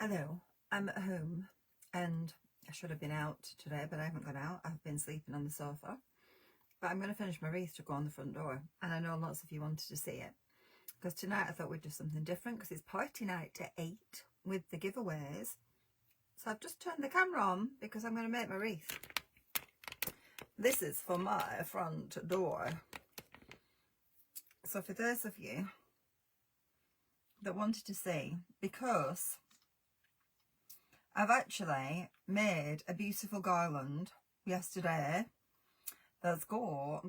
Hello, I'm at home and I should have been out today, but I haven't gone out. I've been sleeping on the sofa. But I'm going to finish my wreath to go on the front door. And I know lots of you wanted to see it. Because tonight I thought we'd do something different because it's party night at 8 with the giveaways. So I've just turned the camera on because I'm going to make my wreath. This is for my front door. So for those of you that wanted to see, because I've actually made a beautiful garland yesterday that's gone,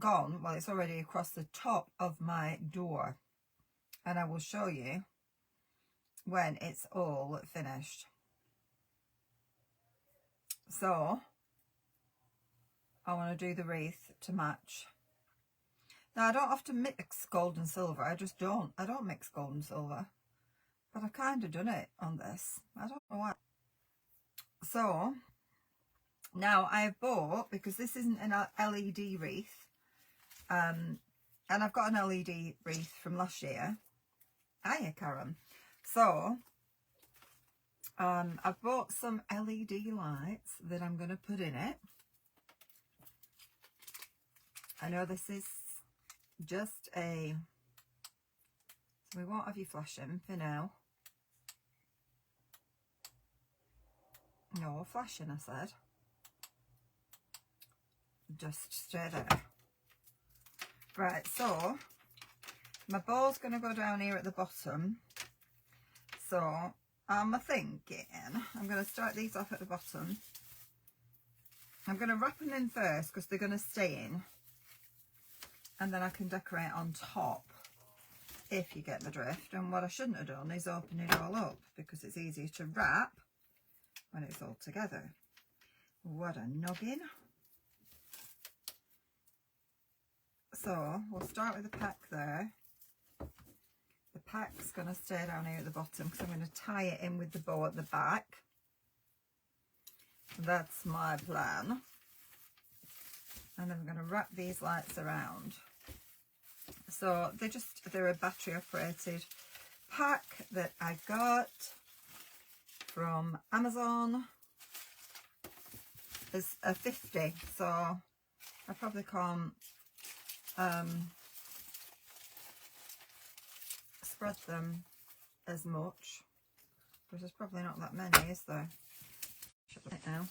well, it's already across the top of my door, and I will show you when it's all finished. So I want to do the wreath to match. Now I don't often mix gold and silver, I don't mix gold and silver, but I've kind of done it on this. I don't know why. So now I have bought, because this isn't an LED wreath, and I've got an LED wreath from last year. Hiya, Karen. So I've bought some LED lights that I'm going to put in it. I know this is just so we won't have you flashing for now. No flashing, I said. Just straight there. Right, so my ball's going to go down here at the bottom. So I'm thinking I'm going to start these off at the bottom. I'm going to wrap them in first because they're going to stay in. And then I can decorate on top, if you get the drift. And what I shouldn't have done is open it all up, because it's easier to wrap when it's all together. What a noggin. So we'll start with the pack there. The pack's going to stay down here at the bottom because I'm going to tie it in with the bow at the back. That's my plan. And then we're going to wrap these lights around. So they're a battery operated pack that I got from Amazon. It's a 50, so I probably can't spread them as much, because there's probably not that many, is there? Should I now?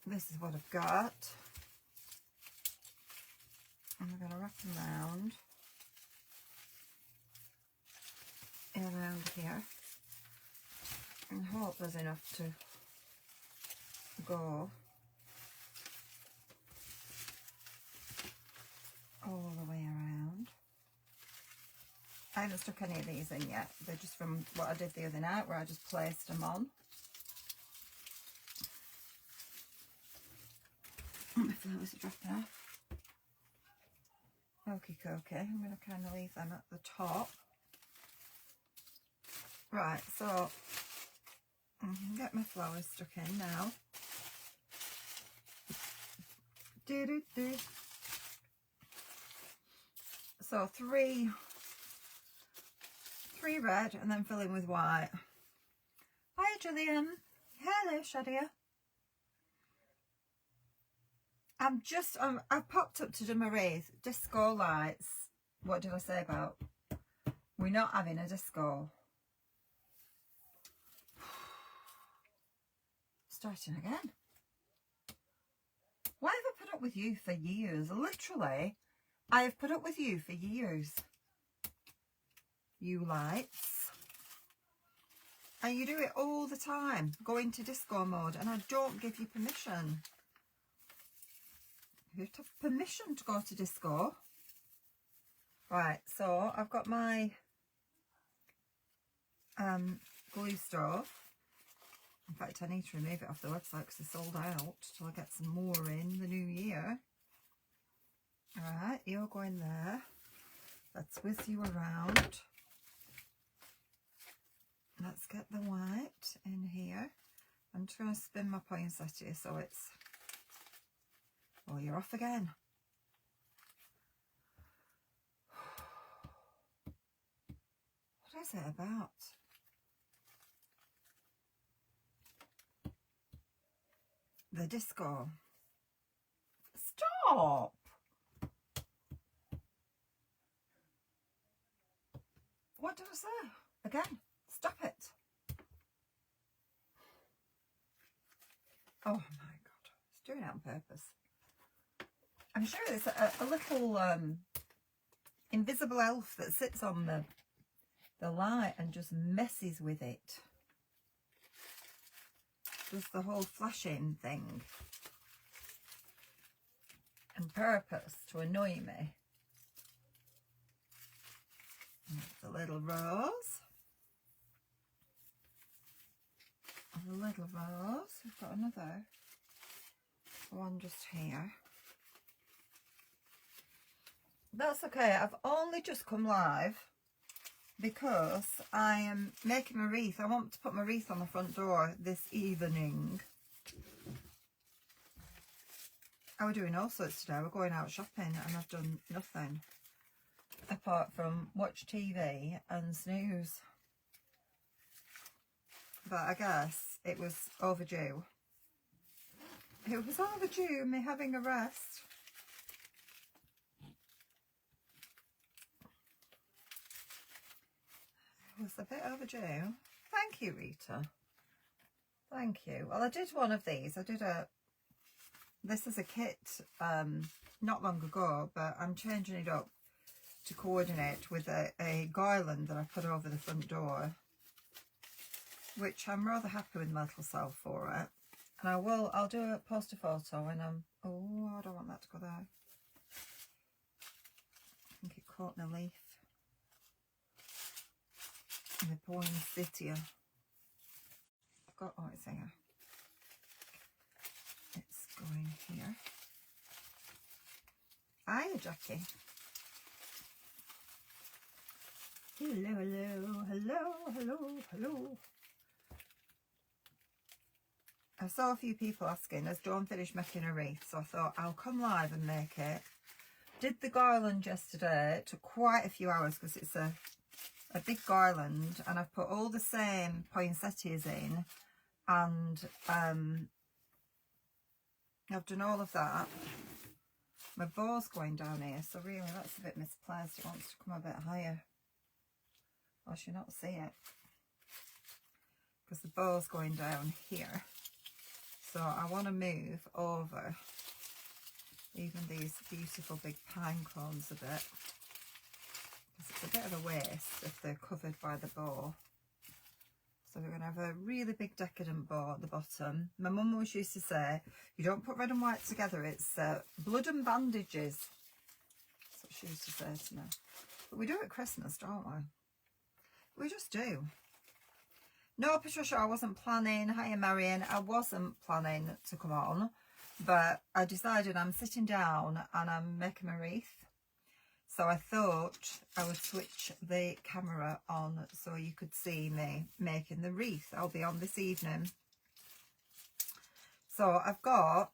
This is what I've got, and we're going to wrap them around here, and hope there's enough to go all the way around. I haven't stuck any of these in yet. They're just from what I did the other night, where I just placed them on. My flowers are dropping off. Okie dokie. I'm going to kind of leave them at the top. Right, so I can get my flowers stuck in now. So three red, and then fill in with white. Hi Julian. Hello Shadia. I've popped up to do my wreath. Disco lights. What did I say about? We're not having a disco. Starting again. Why have I put up with you for years? Literally, I have put up with you for years. You lights. And you do it all the time. Go into disco mode, and I don't give you permission. You have to have permission to go to disco. Right, so I've got my glue stove. In fact, I need to remove it off the website because it's sold out till I get some more in the new year. Alright, you're going there. Let's whiz you around. Let's get the white in here. I'm just going to spin my poinsettia so it's... Oh, you're off again. What is it about? the disco. Stop! What did I say? Again, stop it. Oh my God, it's doing it on purpose. I'm sure there's a little invisible elf that sits on the light and just messes with it. Does the whole flashing thing on purpose to annoy me. The little rose. The little rose. We've got another one just here. That's okay. I've only just come live because I am making a wreath. I want to put my wreath on the front door this evening. I was doing all sorts today. We're going out shopping and I've done nothing apart from watch TV and snooze. But I guess it was overdue. It was overdue, me having a rest. It was a bit overdue. Thank you, Rita. Thank you. Well, I did one of these. I did this is a kit not long ago, but I'm changing it up to coordinate with a garland that I put over the front door, which I'm rather happy with my little self for it. And I'll do a post a photo when I'm, oh, I don't want that to go there. I think it caught in a leaf. In the poinsettia. I've got, oh, it's here. It's going here. Hiya, Jackie. Hello, hello, hello, hello, hello. I saw a few people asking, has Dawn finished making a wreath? So I thought I'll come live and make it. Did the garland yesterday. It took quite a few hours because it's a big garland, and I've put all the same poinsettias in, and I've done all of that. My bow's going down here, so really that's a bit misplaced. It wants to come a bit higher. I should not see it because the bow's going down here. So I want to move over even these beautiful big pine cones a bit, because it's a bit of a waste if they're covered by the bow. So we're going to have a really big decadent bow at the bottom. My mum always used to say, you don't put red and white together, it's blood and bandages. That's what she used to say to me. But we do it at Christmas, don't we? We just do. No, Patricia, I wasn't planning. Hiya, Marion. I wasn't planning to come on, but I decided I'm sitting down and I'm making a wreath. So I thought I would switch the camera on so you could see me making the wreath. I'll be on this evening. So I've got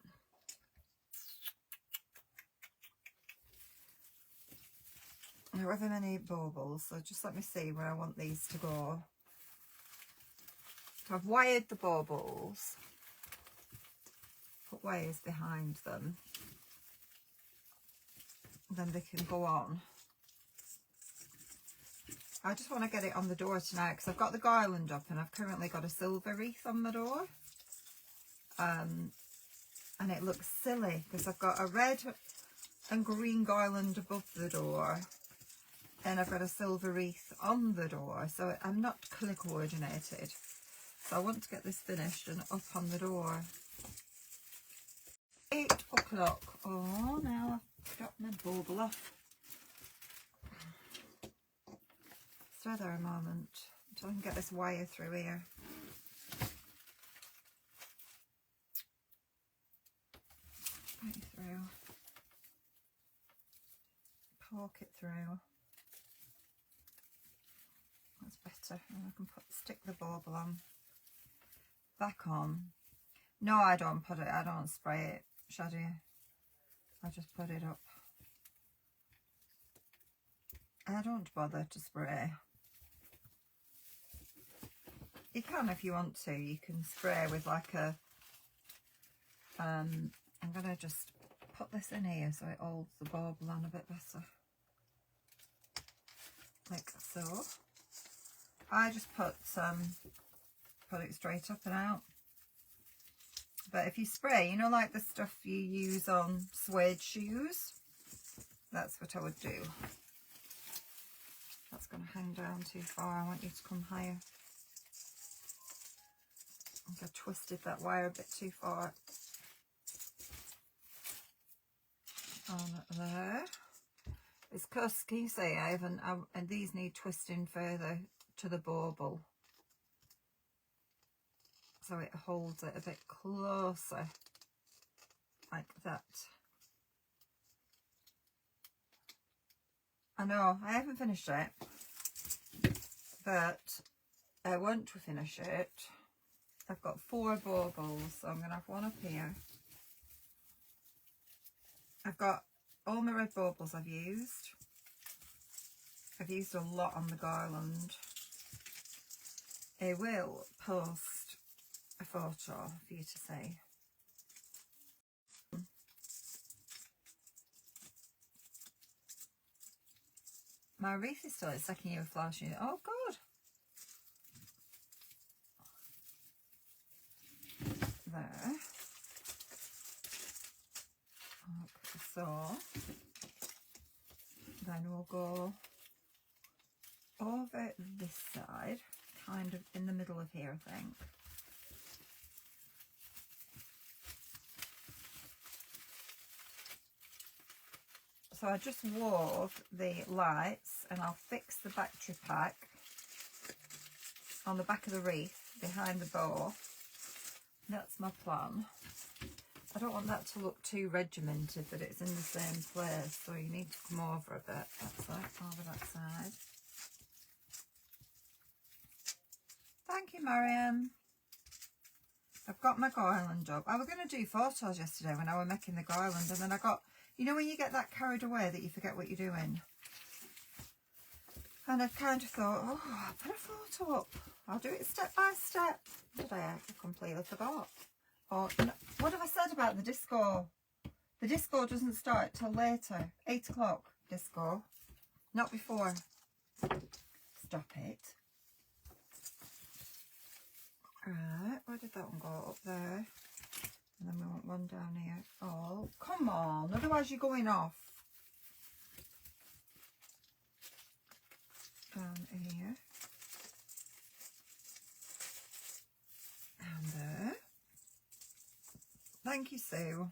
however many baubles. So just let me see where I want these to go. So I've wired the baubles. Put wires behind them. Then they can go on. I just want to get it on the door tonight because I've got the garland up and I've currently got a silver wreath on my door. And it looks silly because I've got a red and green garland above the door. And I've got a silver wreath on the door. So I'm not colour coordinated. So I want to get this finished and up on the door. 8 o'clock. Oh, now I've got my bauble off. Stay there a moment until I can get this wire through here. Right through. Poke it through. That's better. And I can stick the bauble on. Back on. No, I don't put it. I don't spray it, Shadi. I just put it up. I don't bother to spray. You can if you want to. You can spray with like a I'm going to just put this in here so it holds the bauble on a bit better. Like so. I just put it straight up and out. But if you spray, you know, like the stuff you use on suede shoes, that's what I would do. That's going to hang down too far. I want you to come higher. I think I twisted that wire a bit too far. On there. It's because, can you see, and these need twisting further to the bauble. So it holds it a bit closer, like that. I know, I haven't finished it, but I want to finish it. I've got 4 baubles, so I'm going to have one up here. I've got all my red baubles I've used. I've used a lot on the garland. I will post a photo for you to see. My wreath is still at 2nd year of flashing. Oh, good. There. Okay, so then we'll go over this side, kind of in the middle of here, I think. So I just wove the lights, and I'll fix the battery pack on the back of the wreath behind the bow. That's my plan. I don't want that to look too regimented, that it's in the same place, so you need to come over a bit. That's it, over that side. Thank you, Mariam. I've got my garland up. I was going to do photos yesterday when I was making the garland, and then I got, you know when you get that carried away that you forget what you're doing? And I kind of thought, oh, I'll put a photo up. I'll do it step by step. Today I completely forgot. Oh, no, what have I said about the disco? The disco doesn't start till later. 8 o'clock disco. Not before. Stop it. Right, where did that one go? Up there. And then we want one down here. Oh, come on. Otherwise you're going off. Down here. And there. Thank you, Sue.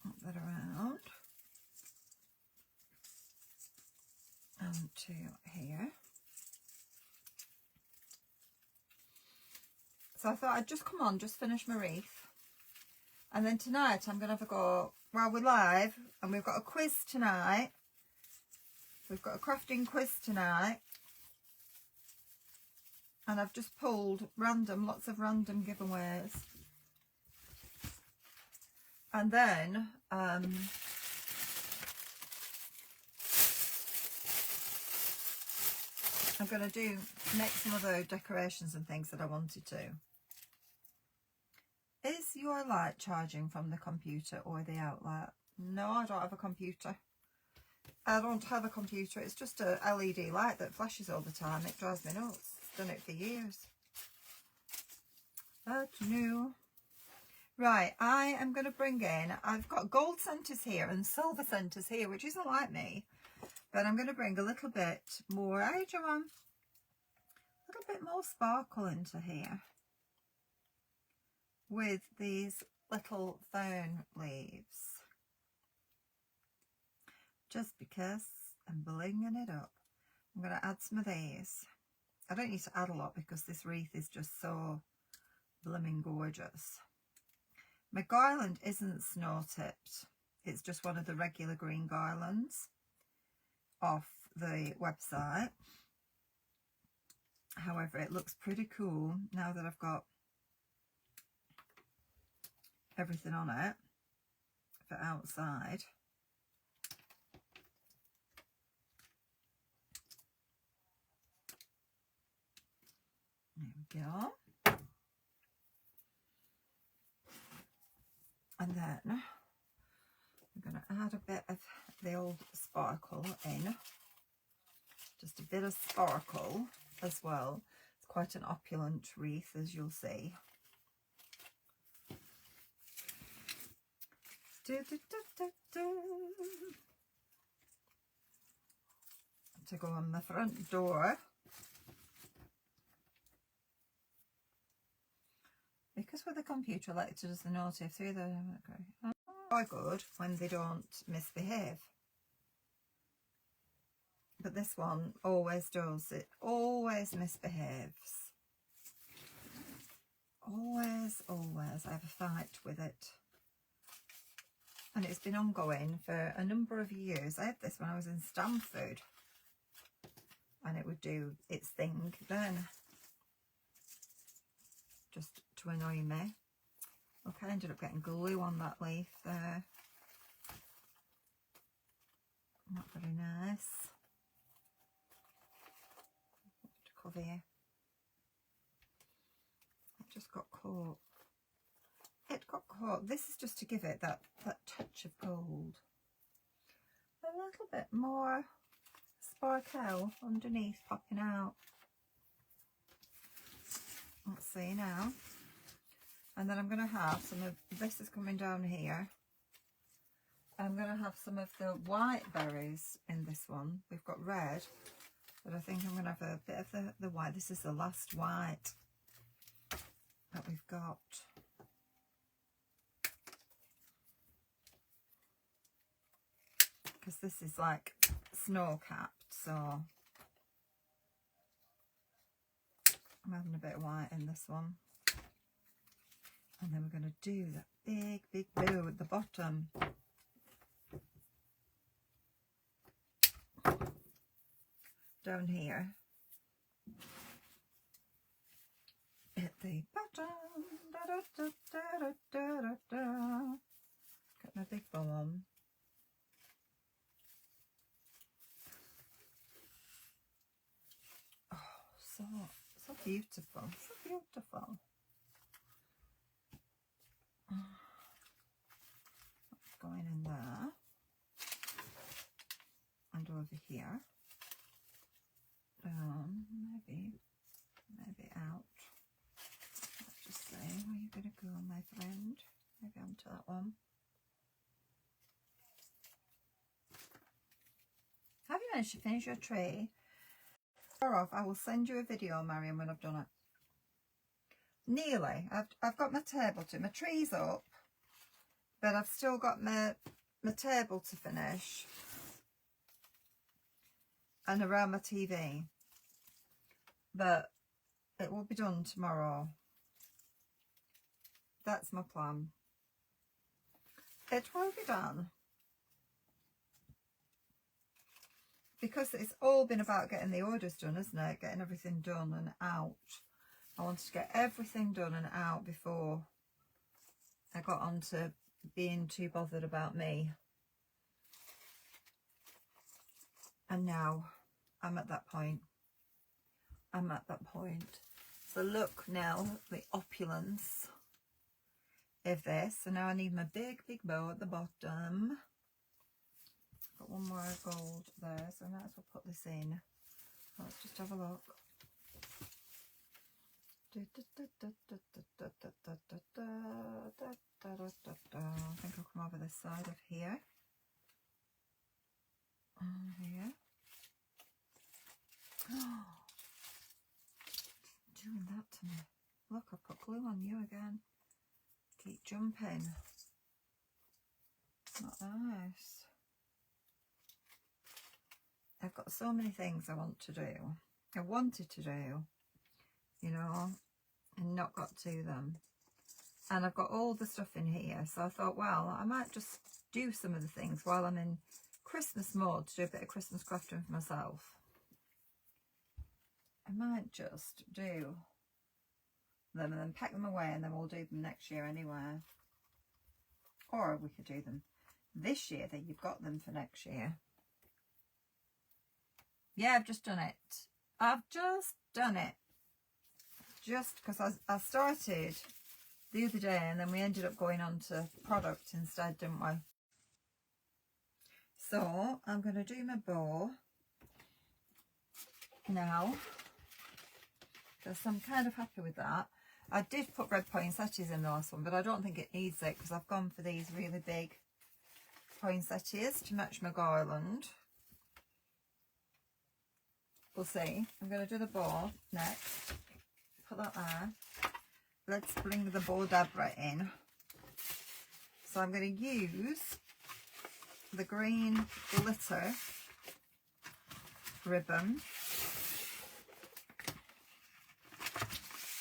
Up that around. And to here. So I thought I'd just come on, just finish my wreath. And then tonight I'm going to have a go, while we're live, and we've got a quiz tonight. We've got a crafting quiz tonight. And I've just pulled random, lots of random giveaways. And then, I'm going to make some other decorations and things that I wanted to. Is your light charging from the computer or the outlet? No, I don't have a computer. I don't have a computer. It's just a LED light that flashes all the time. It drives me nuts. It's done it for years. That's new. Right, I am going to bring in, I've got gold centres here and silver centres here, which isn't like me. But I'm going to bring a little bit more, hey Joanne, a little bit more sparkle into here with these little fern leaves. Just because I'm blinging it up. I'm going to add some of these. I don't need to add a lot because this wreath is just so blooming gorgeous. My garland isn't snow tipped. It's just one of the regular green garlands off the website. However, it looks pretty cool now that I've got everything on it for outside. There we go. And then I'm going to add a bit of the old sparkle in. Just a bit of sparkle as well. It's quite an opulent wreath, as you'll see. To go on the front door. Because with the computer, I like to just note if through the are good when they don't misbehave. But this one always does. It always misbehaves. Always, always. I have a fight with it. And it's been ongoing for a number of years. I had this when I was in Stamford. And it would do its thing then. Just to annoy me. Look, I ended up getting glue on that leaf there. Not very nice. To cover you. It just got caught. It got caught. This is just to give it that touch of gold. A little bit more sparkle underneath popping out. Let's see now. And then I'm going to have some of this is coming down here. I'm going to have some of the white berries in this one. We've got red, but I think I'm going to have a bit of the white. This is the last white that we've got. Because this is like snow capped, so I'm having a bit of white in this one. And then we're going to do that big blue at the bottom. Down here. At the bottom. Got my big bow on. Oh, so beautiful. So beautiful. That's going in there. And over here. Maybe out. Let's just say, where are you going to go, my friend? Maybe onto that one. Have you managed to finish your tray? Or off, I will send you a video, Marion, when I've done it. Nearly. I've got my table to. My tree's up, but I've still got my table to finish. And around my TV. But it will be done tomorrow. That's my plan. It will be done. Because it's all been about getting the orders done, isn't it? Getting everything done and out. I wanted to get everything done and out before I got on to being too bothered about me. And now I'm at that point. I'm at that point. So look now, the opulence of this. So now I need my big bow at the bottom. Got one more gold there, so I might as well put this in. Let's just have a look. I think I'll come over this side of here. Here. Oh, doing that to me. Look, I put glue on you again. Keep jumping. Not nice. I've got so many things I want to do. I wanted to do, you know, and not got to them. And I've got all the stuff in here. So I thought, well, I might just do some of the things while I'm in Christmas mode to do a bit of Christmas crafting for myself. I might just do them and then pack them away, and then we'll do them next year anyway. Or we could do them this year, that you've got them for next year. Yeah, I've just done it. I've just done it. Just because I started the other day, and then we ended up going on to product instead, didn't we? So I'm going to do my bow now, because I'm kind of happy with that. I did put red poinsettias in the last one, but I don't think it needs it because I've gone for these really big poinsettias to match my garland. We'll see. I'm going to do the bow next. Put that there. Let's bring the bow dabra in. So I'm going to use the green glitter ribbon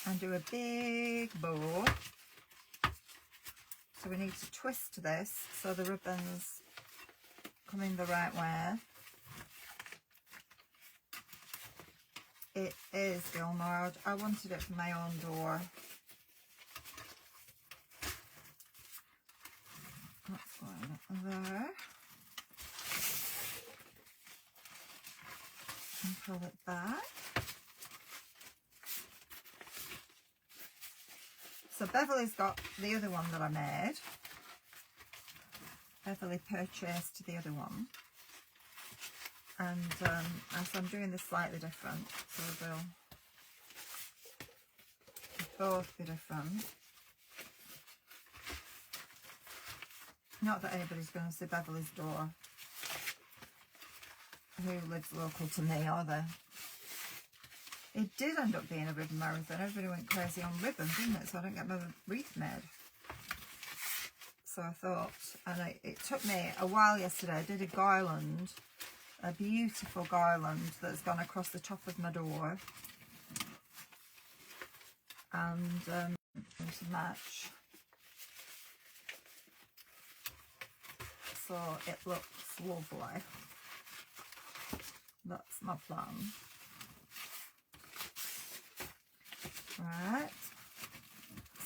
and do a big bow. So we need to twist this so the ribbons come in the right way. It is Gilmore. I wanted it for my own door. That's going there. And pull it back. So Beverly's got the other one that I made. Beverly purchased the other one. And so I'm doing this slightly different. So they'll both be different. Not that anybody's going to see Beverly's door who lives local to me, are they? It did end up being a ribbon marathon. Everybody went crazy on ribbon, didn't it? So I didn't get my wreath made. So I thought, and it took me a while yesterday. I did a garland, a beautiful garland that's gone across the top of my door. And to match. So it looks lovely. That's my plan. Right,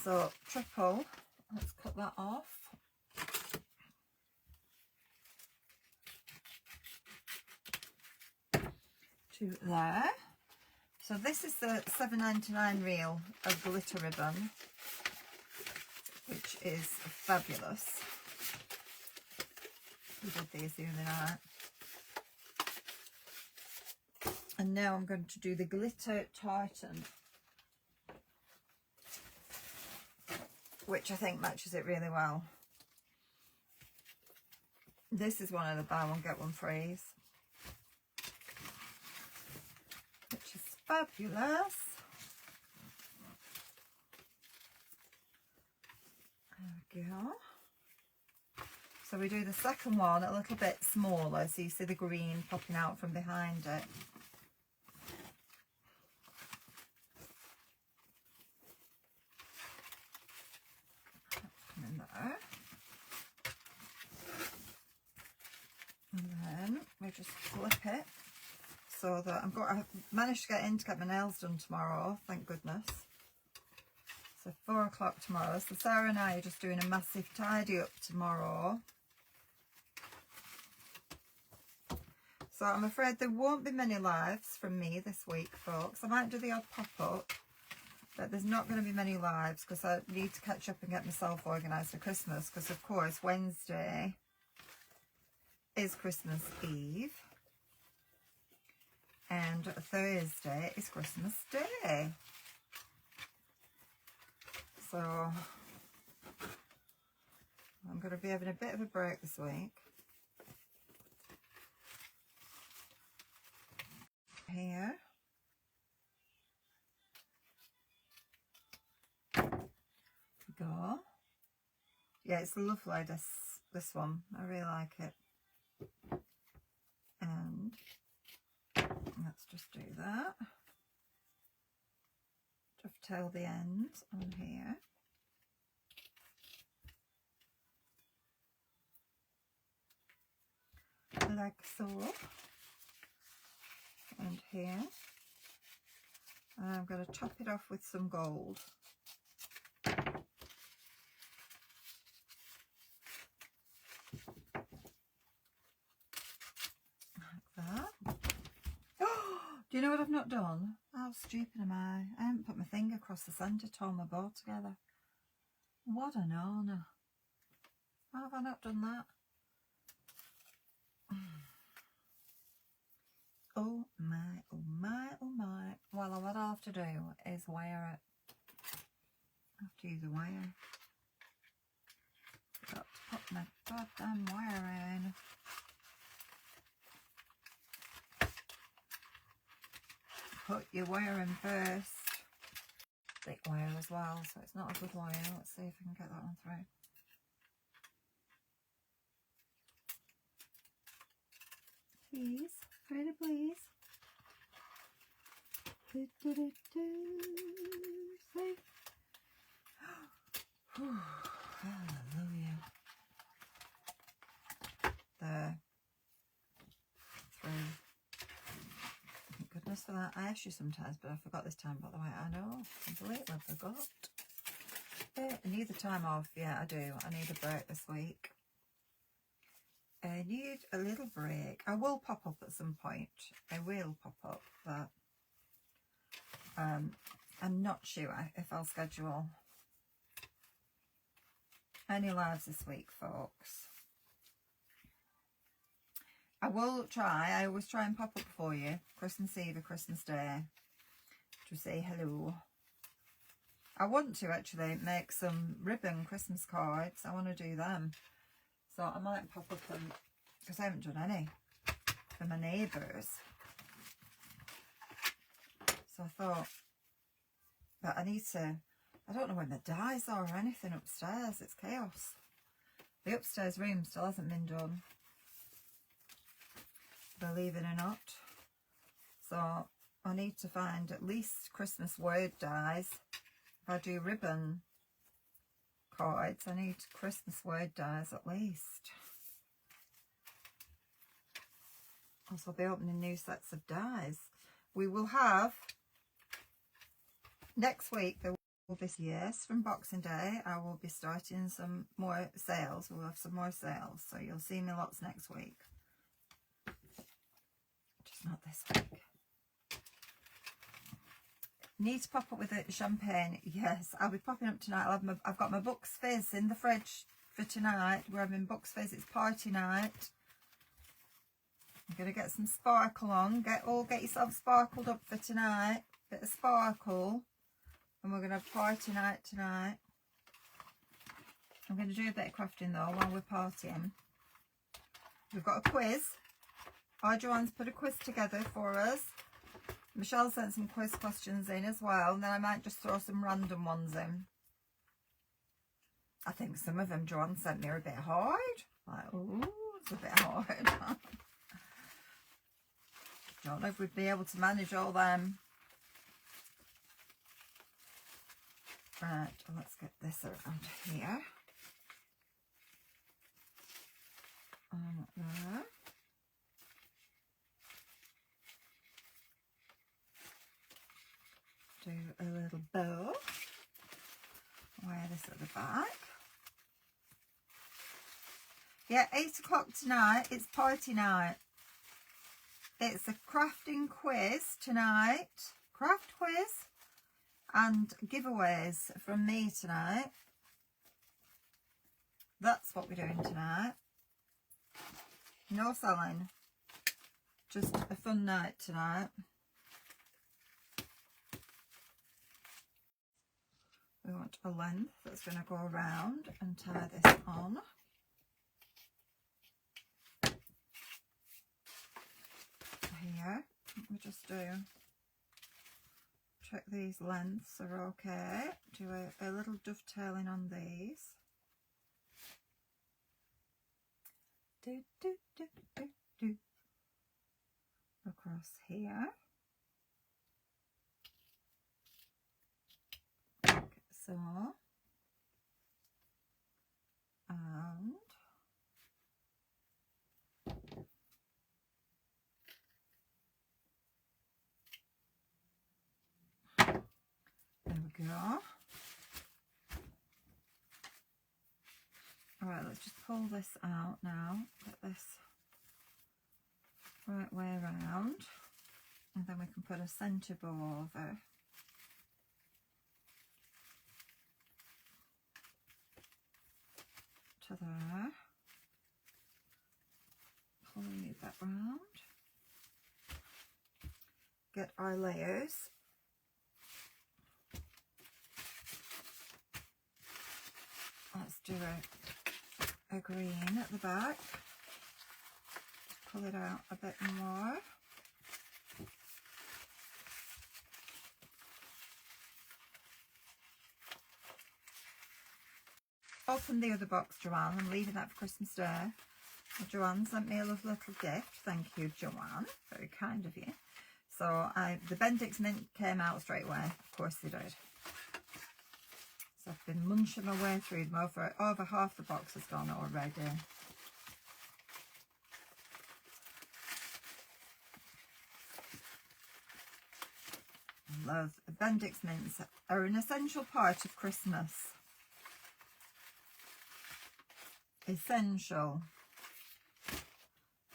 so triple, let's cut that off. To there. So this is the £7.99 reel of glitter ribbon, which is fabulous. We did these the other night. And now I'm going to do the glitter tartan, which I think matches it really well. This is one of the buy one get one frees, which is fabulous. There we go. So we do the second one a little bit smaller, so you see the green popping out from behind it. In there. And then we just flip it so that I've managed to get in to get my nails done tomorrow, thank goodness. So 4 o'clock tomorrow. So Sarah and I are just doing a massive tidy up tomorrow. So I'm afraid there won't be many lives from me this week, folks. I might do the odd pop-up, but there's not going to be many lives because I need to catch up and get myself organised for Christmas, because of course Wednesday is Christmas Eve and Thursday is Christmas Day. So I'm going to be having a bit of a break this week. Here. Go. Yeah, it's lovely, this one. I really like it. And let's just do that. Dovetail the ends on here. Like so. And here. And I'm going to top it off with some gold. Do you know what I've not done? How stupid am I? I haven't put my thing across the centre to hold my bow together. What an honour. How have I not done that? Oh my, oh my, oh my. Well, what I'll have to do is wire it. I have to use a wire. Got to put my goddamn wire in. Put your wire in first. Thick wire as well, so it's not a good wire. Let's see if I can get that one through. Please, pretty please. Do, do, do, do. See? Hallelujah. There. Through. Thank goodness for that. I ask you sometimes, but I forgot this time, by the way. I know. Completely forgot. I need the time off. Yeah, I do. I need a break this week. I need a little break. I will pop up at some point. I will pop up, but I'm not sure if I'll schedule any lives this week, folks. I will try. I always try and pop up for you Christmas Eve or Christmas Day to say hello. I want to actually make some ribbon Christmas cards. I want to do them. So I might pop up and, because I haven't done any for my neighbours. So I thought, but I need to, I don't know where my dies are or anything upstairs. It's chaos. The upstairs room still hasn't been done, believe it or not. So I need to find at least Christmas word dies. If I do ribbon cards, I need Christmas word dies at least. Also, I'll be opening new sets of dies. We will have, next week, there will be, yes, from Boxing Day, I will be starting some more sales. We'll have some more sales, so you'll see me lots next week. Just not this week. Need to pop up with the champagne. Yes, I'll be popping up tonight. I've got my Bucks Fizz in the fridge for tonight. We're having Bucks Fizz. It's party night. I'm going to get some sparkle on. Get yourself sparkled up for tonight. Bit of sparkle. And we're going to have party night tonight. I'm going to do a bit of crafting though while we're partying. We've got a quiz. Our Joanne's put a quiz together for us. Michelle sent some quiz questions in as well, and then I might just throw some random ones in. I think some of them Joanne sent me are a bit hard. Like, ooh, it's a bit hard. Don't know if we'd be able to manage all them. Right, let's get this around here. There. Do a little bow. Wear this at the back. Yeah, 8 o'clock tonight. It's party night. It's a crafting quiz tonight. Craft quiz. And giveaways from me tonight. That's what we're doing tonight. No selling. Just a fun night tonight. We want a length that's going to go around and tie this on. Here, we just do, check these lengths are okay. Do a little dovetailing on these. Do, do, do, do, do. Across here. So, and there we go. Alright, let's just pull this out now. Get this right way around. And then we can put a centre bow over. to there. Pulling it back round. Get our layers. Let's do a green at the back. Pull it out a bit more. Open the other box, Joanne. I'm leaving that for Christmas Day. Joanne sent me a lovely little gift. Thank you, Joanne. Very kind of you. So the Bendix mint came out straight away. Of course they did. So I've been munching my way through them. Over half the box has gone already. Love Bendix mints are an essential part of Christmas. Essential.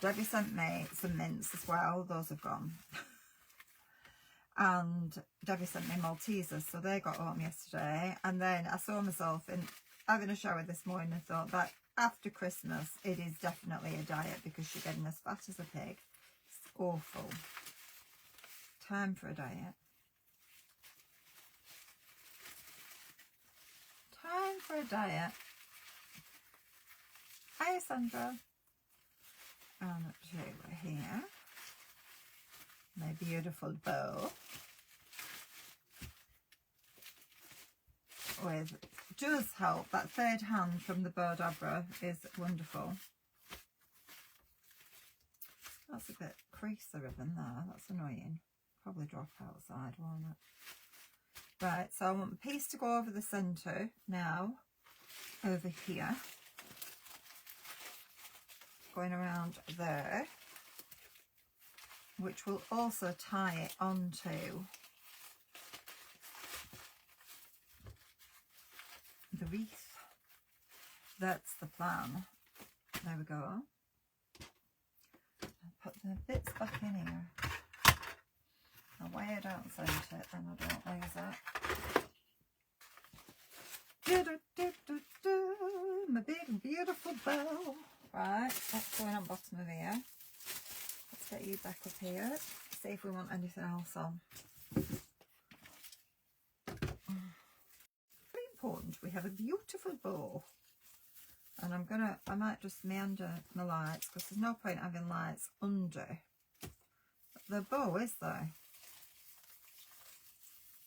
Debbie sent me some mints as well. Those have gone. And Debbie sent me Maltesers, so they got home yesterday. And then I saw myself in having a shower this morning and thought that after Christmas it is definitely a diet because you're getting as fat as a pig. It's awful. Time for a diet. Time for a diet. Hi Sandra. And over here, my beautiful bow with does help. That third hand from the bow dabra is wonderful. That's a bit crease the ribbon there. That's annoying. Probably drop outside, won't it? Right, so I want the piece to go over the centre now, over here. Going around there, which will also tie it onto the wreath. That's the plan. There we go. I'll put the bits back in here. I'll weigh it out and send it, then I don't lose it. My big and beautiful bow. Right, that's going on bottom of here. Let's get you back up here. See if we want anything else on. Very important, we have a beautiful bow. And I might just meander my lights because there's no point having lights under the bow, is there?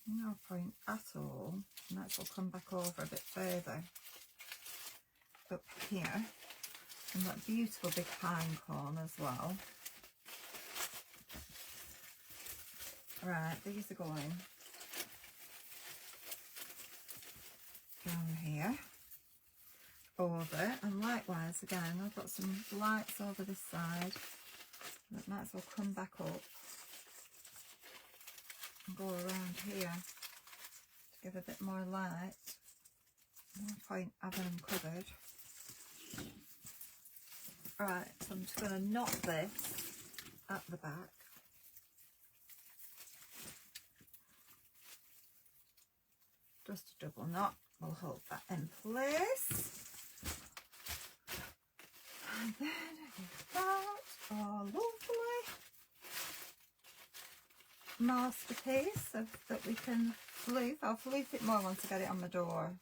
No point at all. And that will come back over a bit further up here. And that beautiful big pine cone as well. Right, these are going down here, over, and likewise again I've got some lights over this side that might as well come back up and go around here to give a bit more light. No point having them covered. Right, so I'm just going to knot this at the back. Just a double knot will hold that in place. And then we've got our lovely masterpiece that we can floof. I'll floof it more once I get it on my door.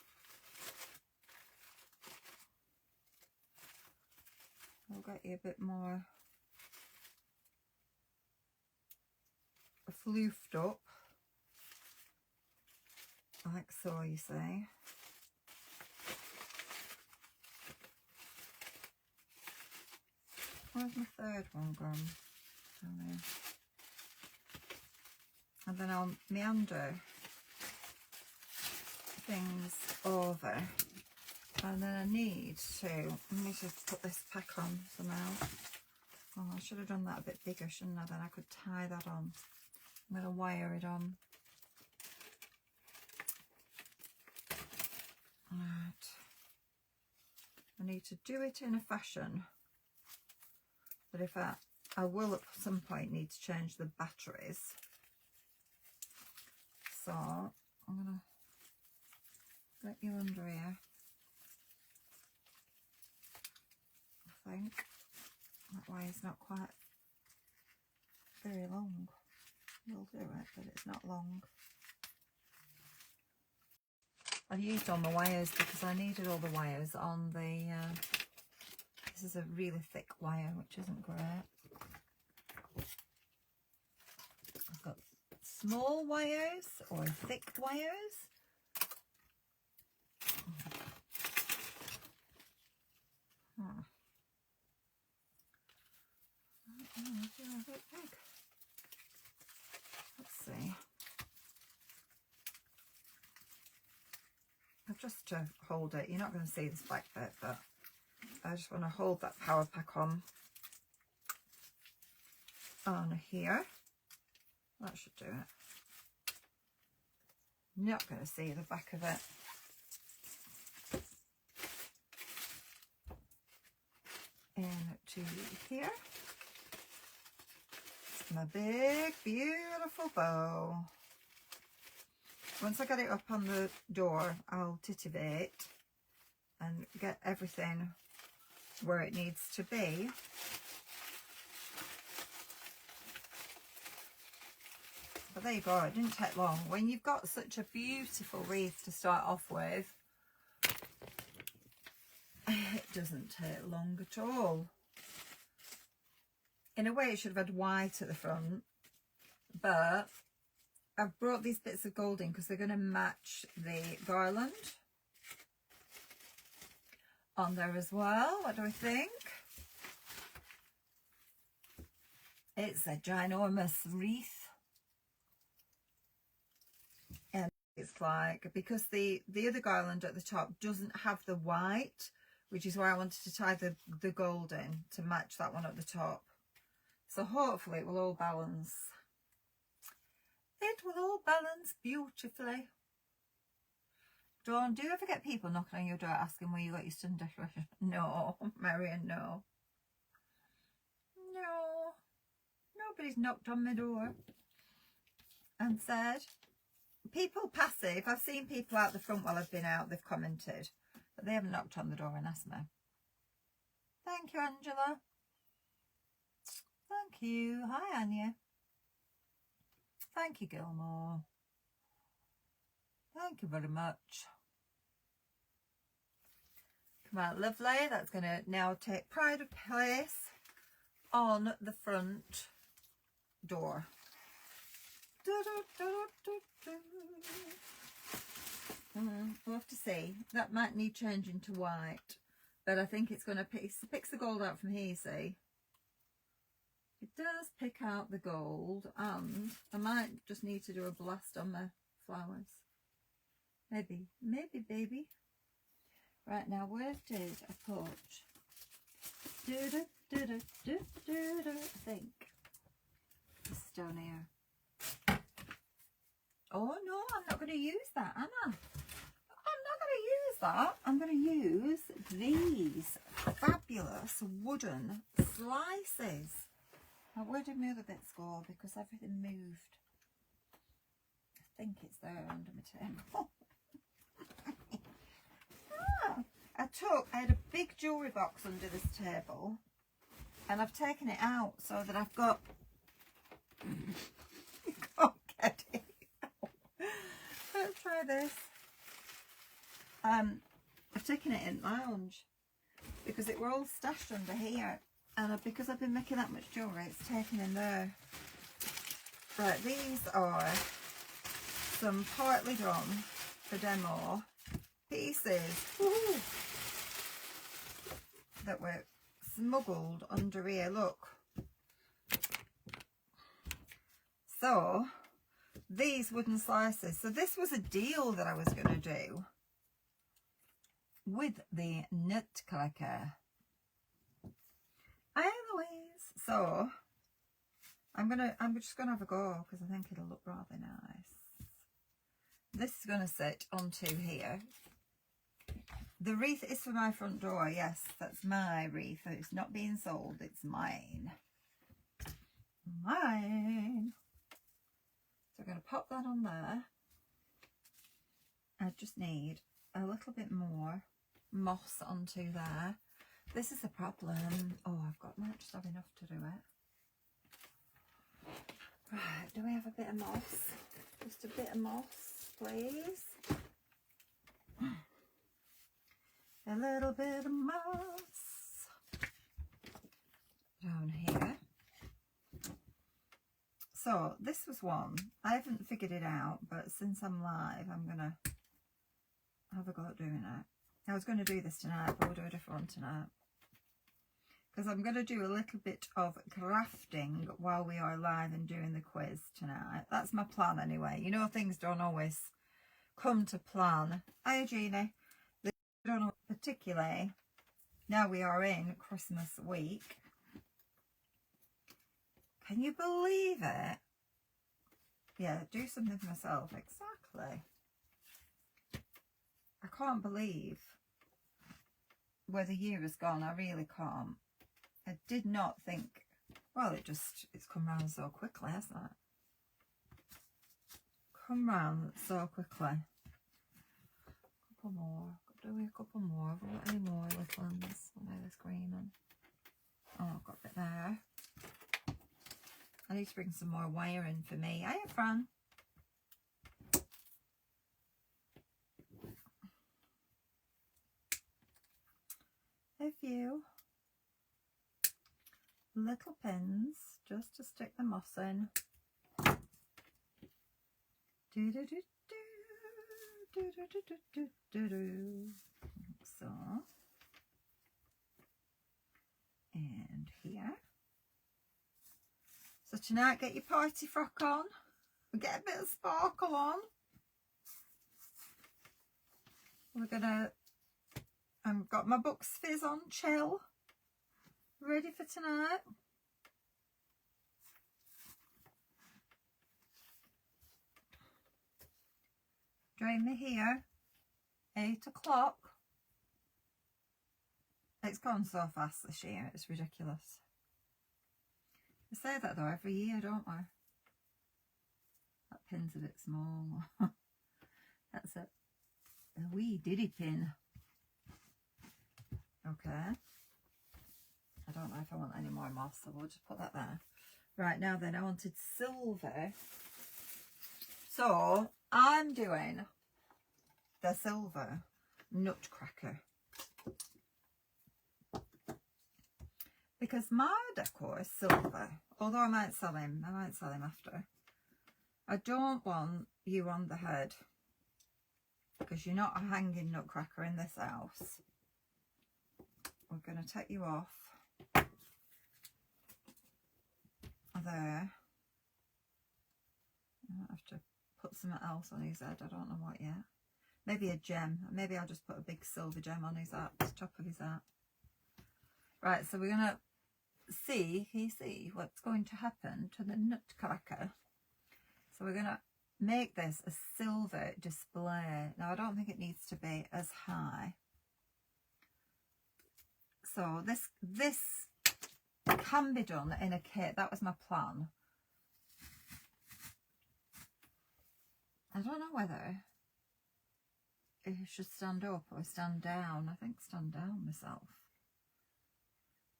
I'll get you a bit more floofed up, like so, you see. Where's my third one gone? And then I'll meander things over. And then I need to put this pack on somehow. Oh, I should have done that a bit bigger, shouldn't I? Then I could tie that on. I'm going to wire it on. Right. I need to do it in a fashion that if I will at some point need to change the batteries. So I'm going to get you under here. think. That wire's not quite very long. We'll do it, but it's not long. I've used all my wires because I needed all the wires on the, this is a really thick wire, which isn't great. I've got small wires or thick wires. Oh, they're a bit big. Let's see. Just to hold it, you're not going to see this black bit, but I just want to hold that power pack on here. That should do it. You're not going to see the back of it. Into here. My big, beautiful bow. Once I get it up on the door, I'll titivate and get everything where it needs to be. But there you go, it didn't take long. When you've got such a beautiful wreath to start off with, it doesn't take long at all. In a way, it should have had white at the front, but I've brought these bits of gold in because they're going to match the garland on there as well. What do I think? It's a ginormous wreath. And it's like, because the other garland at the top doesn't have the white, which is why I wanted to tie the gold in to match that one at the top. So hopefully it will all balance. It will all balance beautifully. Dawn, do you ever get people knocking on your door asking where you got your sun decoration? No, Marion, no. No. Nobody's knocked on my door and said. People passive. I've seen people out the front while I've been out. They've commented. But they haven't knocked on the door and asked me. Thank you, Angela. Thank you. Hi, Anya. Thank you, Gilmore. Thank you very much. Come out, lovely. That's going to now take pride of place on the front door. We'll have to see. That might need changing to white, but I think it's going to picks the gold out from here, you see. It does pick out the gold, and I might just need to do a blast on my flowers. Maybe, baby. Right, now where did I put? I think this is down here. Oh no, I'm not going to use that, am I? I'm not going to use that. I'm going to use these fabulous wooden slices. Now, where did my other bits go? Because everything moved. I think it's there under my table. I had a big jewellery box under this table, and I've taken it out so that I've got... Can't get it out. Let's try this. I've taken it in lounge because it were all stashed under here. And because I've been making that much jewellery, it's taken in there. Right, these are some partly done for demo pieces that were smuggled under here. Look. So, these wooden slices. So this was a deal that I was going to do with the Nutcracker. Anyways, so I'm just gonna have a go because I think it'll look rather nice. This is gonna sit onto here. The wreath is for my front door. Yes, that's my wreath. It's not being sold. It's mine. Mine. So I'm gonna pop that on there. I just need a little bit more moss onto there. This is a problem. Oh, I might just have enough to do it. Right, do we have a bit of moss? Just a bit of moss, please. A little bit of moss down here. So this was one. I haven't figured it out, but since I'm live, I'm gonna have a go at doing it. I was going to do this tonight, but we'll do a different one tonight. Because I'm going to do a little bit of crafting while we are live and doing the quiz tonight. That's my plan anyway. You know, things don't always come to plan. Hi, Jeannie. They don't, particularly now we are in Christmas week. Can you believe it? Yeah, do something for myself. Exactly. I can't believe where the year has gone. I really can't. I did not think, well, it's come round so quickly, hasn't it? Come round so quickly. A couple more. Do we a couple more? Have we got any more little ones? Oh, no, this green one. Oh, I've got a bit there. I need to bring some more wire in for me. Hiya, Fran. A few little pins just to stick the moss in. Do, do, do, do, do, do, do, do, do, do. So, and here. So tonight, get your party frock on. Get a bit of sparkle on. We're gonna. I've got my Bucks Fizz on chill. Ready for tonight. Join me here. 8 o'clock. It's gone so fast this year, it's ridiculous. I say that though every year, don't I? That pin's a bit small. That's a wee diddy pin. Okay. I don't know if I want any more moss, so we'll just put that there. Right, now then, I wanted silver. So, I'm doing the silver nutcracker. Because my decor is silver, although I might sell him after. I don't want you on the head, because you're not a hanging nutcracker in this house. We're going to take you off there. I might have to put something else on his head. I don't know what yet. Maybe a gem. Maybe I'll just put a big silver gem on his hat, the top of his hat. Right, so we're going to see what's going to happen to the nutcracker. So we're going to make this a silver display. Now, I don't think it needs to be as high. So this can be done in a kit. That was my plan. I don't know whether it should stand up or stand down. I think stand down myself.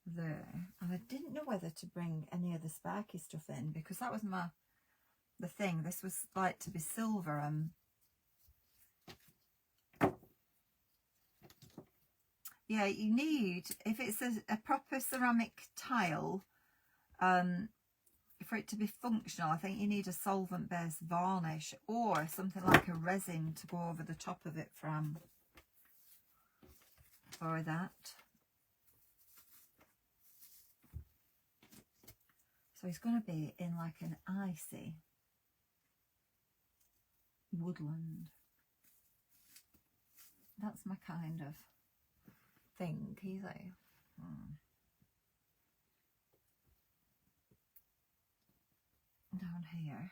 There. And I didn't know whether to bring any of the sparky stuff in, because that was the thing. This was like to be silver. Yeah, you need, if it's a proper ceramic tile, for it to be functional, I think you need a solvent-based varnish or something like a resin to go over the top of it for that. So it's going to be in like an icy woodland. That's my kind of thing, easy. Down here.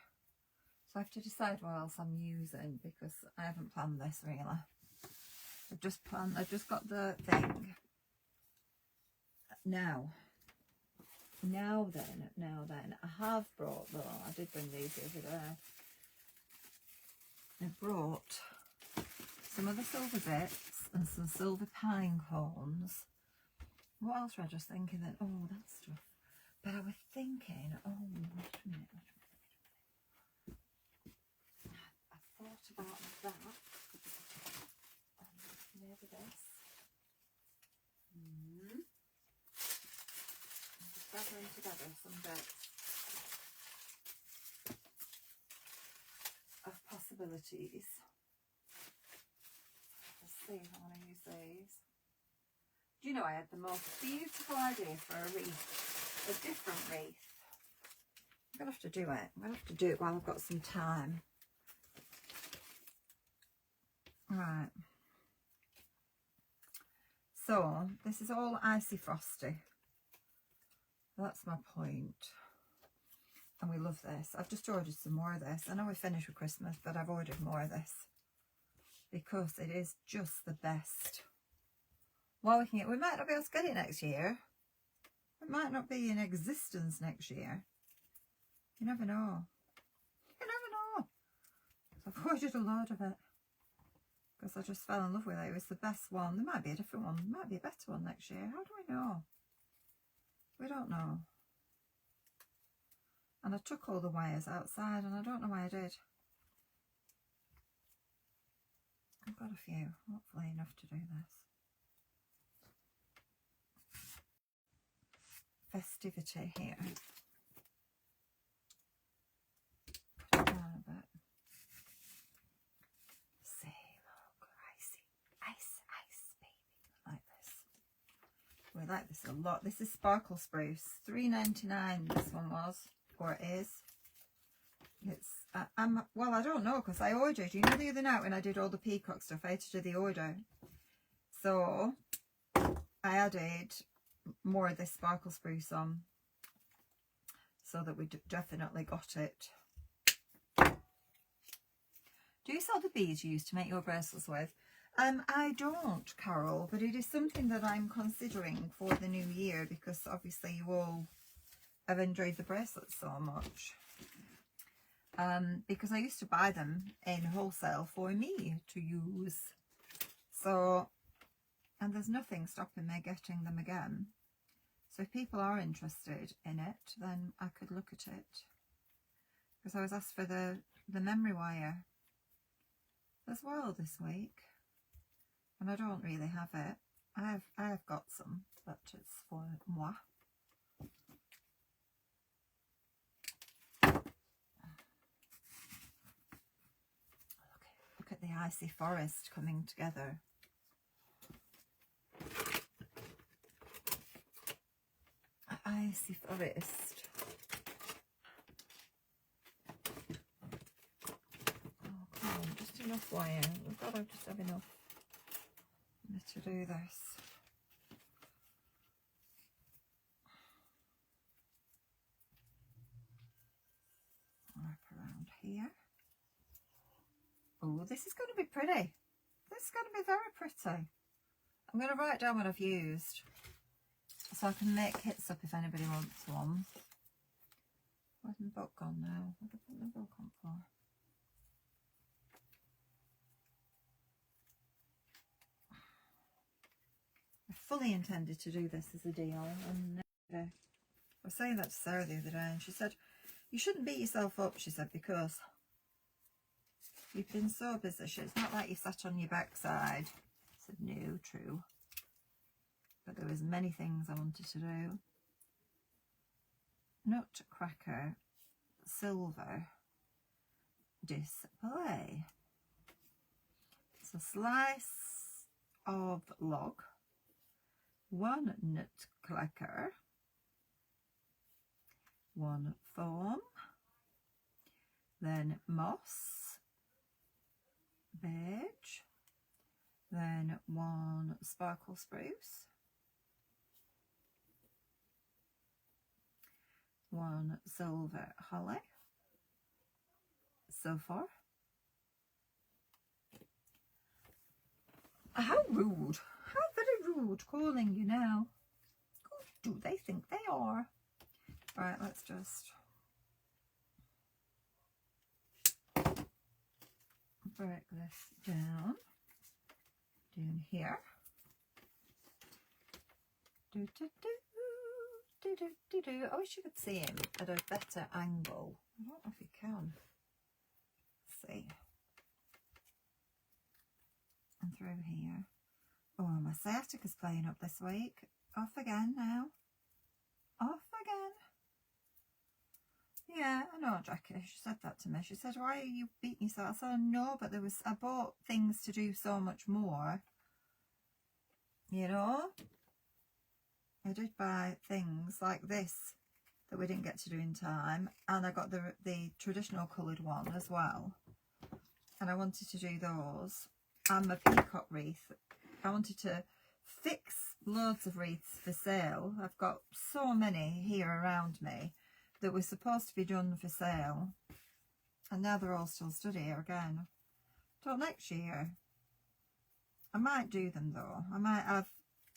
So I have to decide what else I'm using, because I haven't planned this really. I've just got the thing. Now then, I have brought, though, I did bring these over there. I brought some of the silver bits and some silver pine cones What else was I just thinking then? Oh, that stuff. But I was thinking, oh, wait a minute. I thought about that. Maybe this. I'm just gathering together some bits of possibilities. Let's see if I want to use these. Do you know I had the most beautiful idea for a wreath, a different wreath. I'm going to have to do it. I'm going to have to do it while I've got some time. Right. So, this is all icy frosty. That's my point. And we love this. I've just ordered some more of this. I know we're finished with Christmas, but I've ordered more of this because it is just the best. Well, we can get, we might not be able to get it next year. It might not be in existence next year. You never know. You never know. So I've ordered a load of it because I just fell in love with it. It was the best one. There might be a different one. There might be a better one next year. How do we know? We don't know. And I took all the wires outside and I don't know why I did. I've got a few, hopefully enough to do this. Festivity here. Put it down a bit. See, look, icy, ice, baby. Like this. We like this a lot. This is Sparkle Spruce, $3.99. This one was, or it is. It's well, I don't know because I ordered. You know, the other night when I did all the peacock stuff, I had to do the order. So I added more of this Sparkle Spruce on so that we definitely got it. Do you sell the beads you use to make your bracelets with? I don't, Carol, but it is something that I'm considering for the new year because obviously you all have enjoyed the bracelets so much. Because I used to buy them in wholesale for me to use. So, and there's nothing stopping me getting them again. So if people are interested in it, then I could look at it. Because I was asked for the memory wire as well this week. And I don't really have it. I have got some, but it's for moi. Look at the icy forest coming together. Icy forest. Oh, come on, just enough wire. We've got to just have enough to do this. Wrap around here. Oh, this is going to be pretty. This is going to be very pretty. I'm going to write down what I've used so I can make kits up if anybody wants one. Where's my book gone now? What did I put my book on for? I fully intended to do this as a deal, and I was saying that to Sarah the other day, and she said, you shouldn't beat yourself up, she said, because you've been so busy. It's not like you sat on your backside. I said, no, true. But there was many things I wanted to do. Nutcracker silver display. It's a slice of log, one nutcracker, one foam, then moss, beige, then one sparkle spruce, one silver holly, so far. How rude, how very rude calling you now. Who do they think they are? Right, let's just break this down here, I wish you could see him at a better angle. I don't know if you can. Let's see. And through here. Oh, my sciatica's playing up this week. Off again now. Off again. Yeah, I know, Jackie. She said that to me. She said, why are you beating yourself? I said, no, but I bought things to do so much more. You know? I did buy things like this that we didn't get to do in time. And I got the traditional coloured one as well. And I wanted to do those. And my peacock wreath. I wanted to fix loads of wreaths for sale. I've got so many here around me that were supposed to be done for sale, and now they're all still stood here again. Till next year. I might do them though. I might have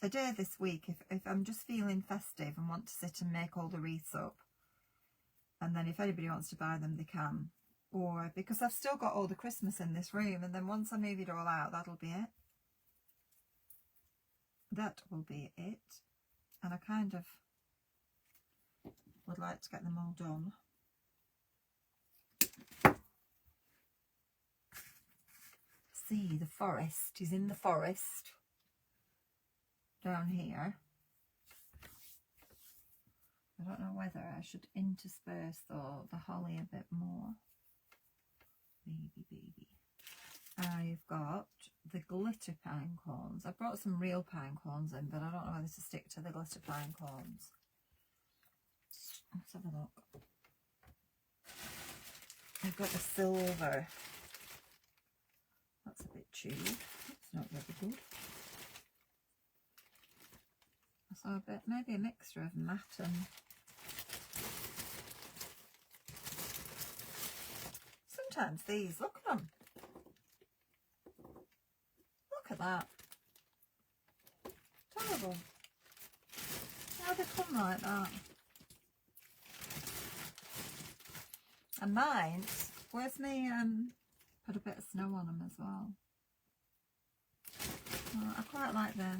a day this week if I'm just feeling festive and want to sit and make all the wreaths up, and then if anybody wants to buy them they can. Or because I've still got all the Christmas in this room, and then once I move it all out, that'll be it. That will be it. And I kind of would like to get them all done. See, the forest is in the forest down here. I don't know whether I should intersperse though the holly a bit more. Baby. I've got the glitter pine cones. I brought some real pine cones in, but I don't know whether to stick to the glitter pine cones. Let's have a look. I've got the silver. That's a bit chewed. It's not very good. So a bit, maybe a mixture of matte and sometimes these, look at them. Look at that. Terrible. How they come like that? And mine, where's me put a bit of snow on them as well. Oh, I quite like the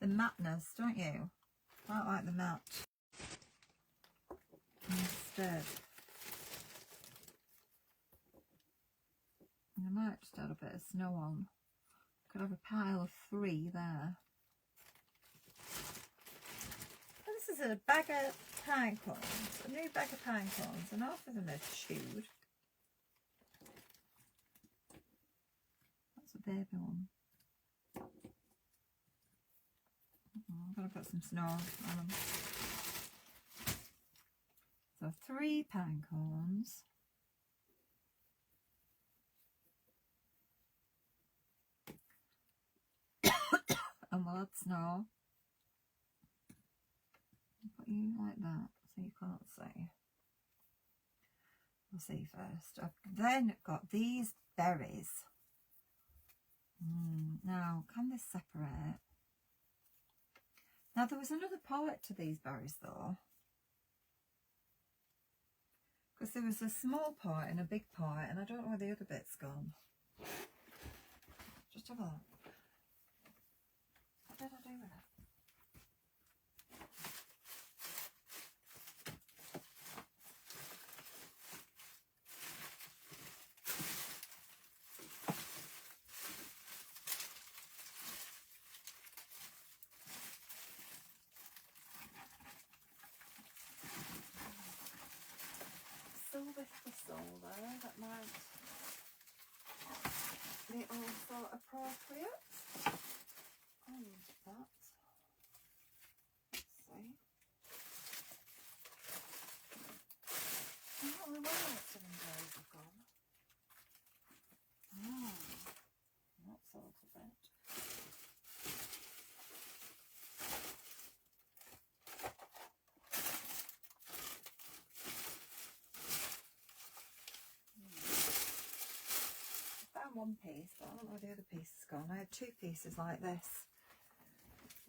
matteness, don't you? Quite like the matte instead. And I might just add a bit of snow on. Could have a pile of 3 there. And this is a bag of pine cones, a new bag of pine cones, and half of them are chewed. That's a baby one. I'm going to put some snow on them. So 3 pine cones. And we'll add snow. Put you like that so you can't see. We'll see first. I've then got these berries. Now, can this separate? Now, there was another part to these berries though. Because there was a small part and a big part, and I don't know where the other bit's gone. Just have a look. What did I do with it? Silver thistle there, that might be also appropriate. And that, let's see. I don't know where most of them berries have gone. That sort of bit. One piece, but I don't know where the other piece has gone. I had 2 pieces like this,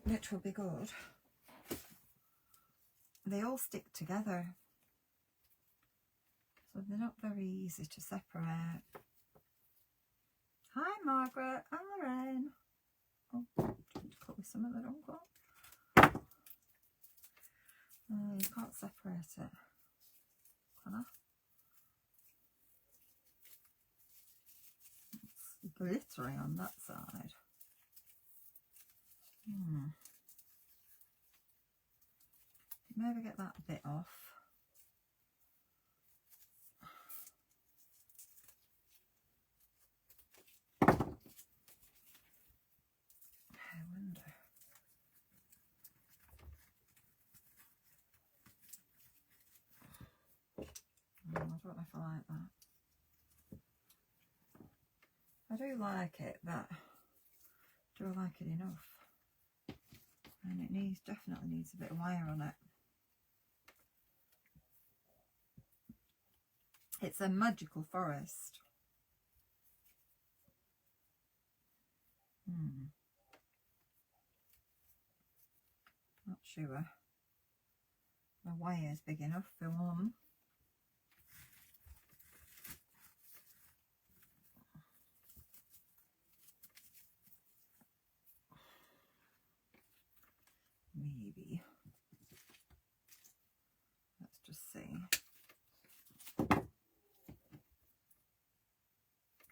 which will be good. They all stick together, so they're not very easy to separate. Hi Margaret and Lorraine. Oh, trying to cut with some of that uncle. You can't separate it, can I? It's glittery on that side. Maybe get that bit off. I wonder. I don't know if I like that. I do like it, but do I like it enough? And it definitely needs a bit of wire on it. It's a magical forest. Not sure. The wire is big enough for one. Maybe. Let's just see.